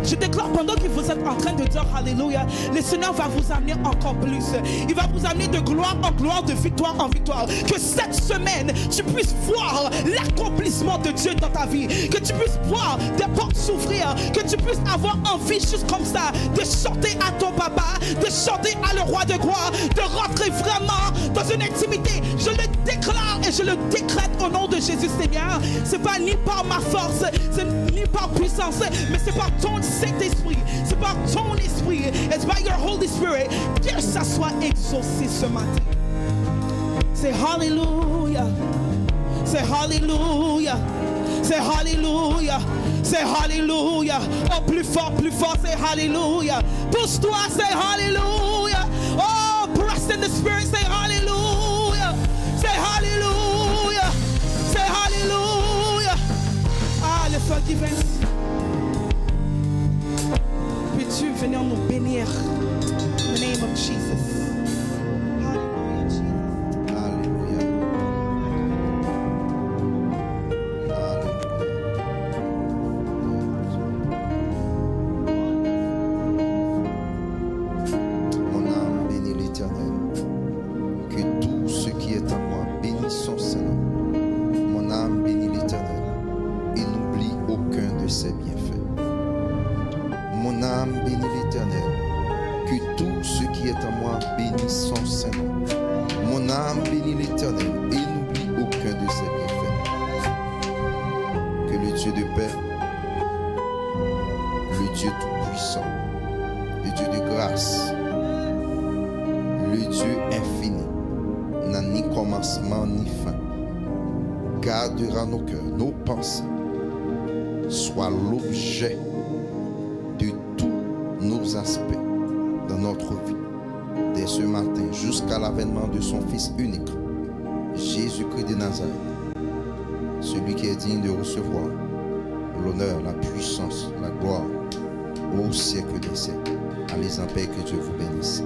je déclare, pendant que vous êtes en train de dire Hallelujah, le Seigneur va vous amener encore plus. Il va vous amener de gloire en gloire, de victoire en victoire. Que cette semaine, tu puisses voir l'accomplissement de Dieu dans ta vie. Que tu puisses voir des portes s'ouvrir. Que tu puisses avoir envie juste comme ça de chanter à ton papa, de chanter à le roi de gloire, de rentrer vraiment dans une intimité. Je le déclare et je le décrète au nom de Jésus, Seigneur. C'est pas ni par ma force, c'est ni par puissance, mais c'est par ton Saint-Esprit, c'est par ton esprit, it's by your Holy Spirit, que ça soit exaucé ce matin. C'est Hallelujah, c'est Hallelujah, c'est Hallelujah, c'est Hallelujah. Oh, plus fort, c'est Hallelujah. Pousse-toi, c'est Hallelujah. Oh, press in the Spirit, c'est Hallelujah, c'est Hallelujah, c'est Hallelujah. Ah, le feu divin. Peux-tu venir nous bénir? In the name of Jesus. Gardera nos cœurs, nos pensées, soit l'objet de tous nos aspects dans notre vie, dès ce matin jusqu'à l'avènement de son Fils unique, Jésus-Christ de Nazareth, celui qui est digne de recevoir l'honneur, la puissance, la gloire au siècle des siècles. Allez en paix, que Dieu vous bénisse.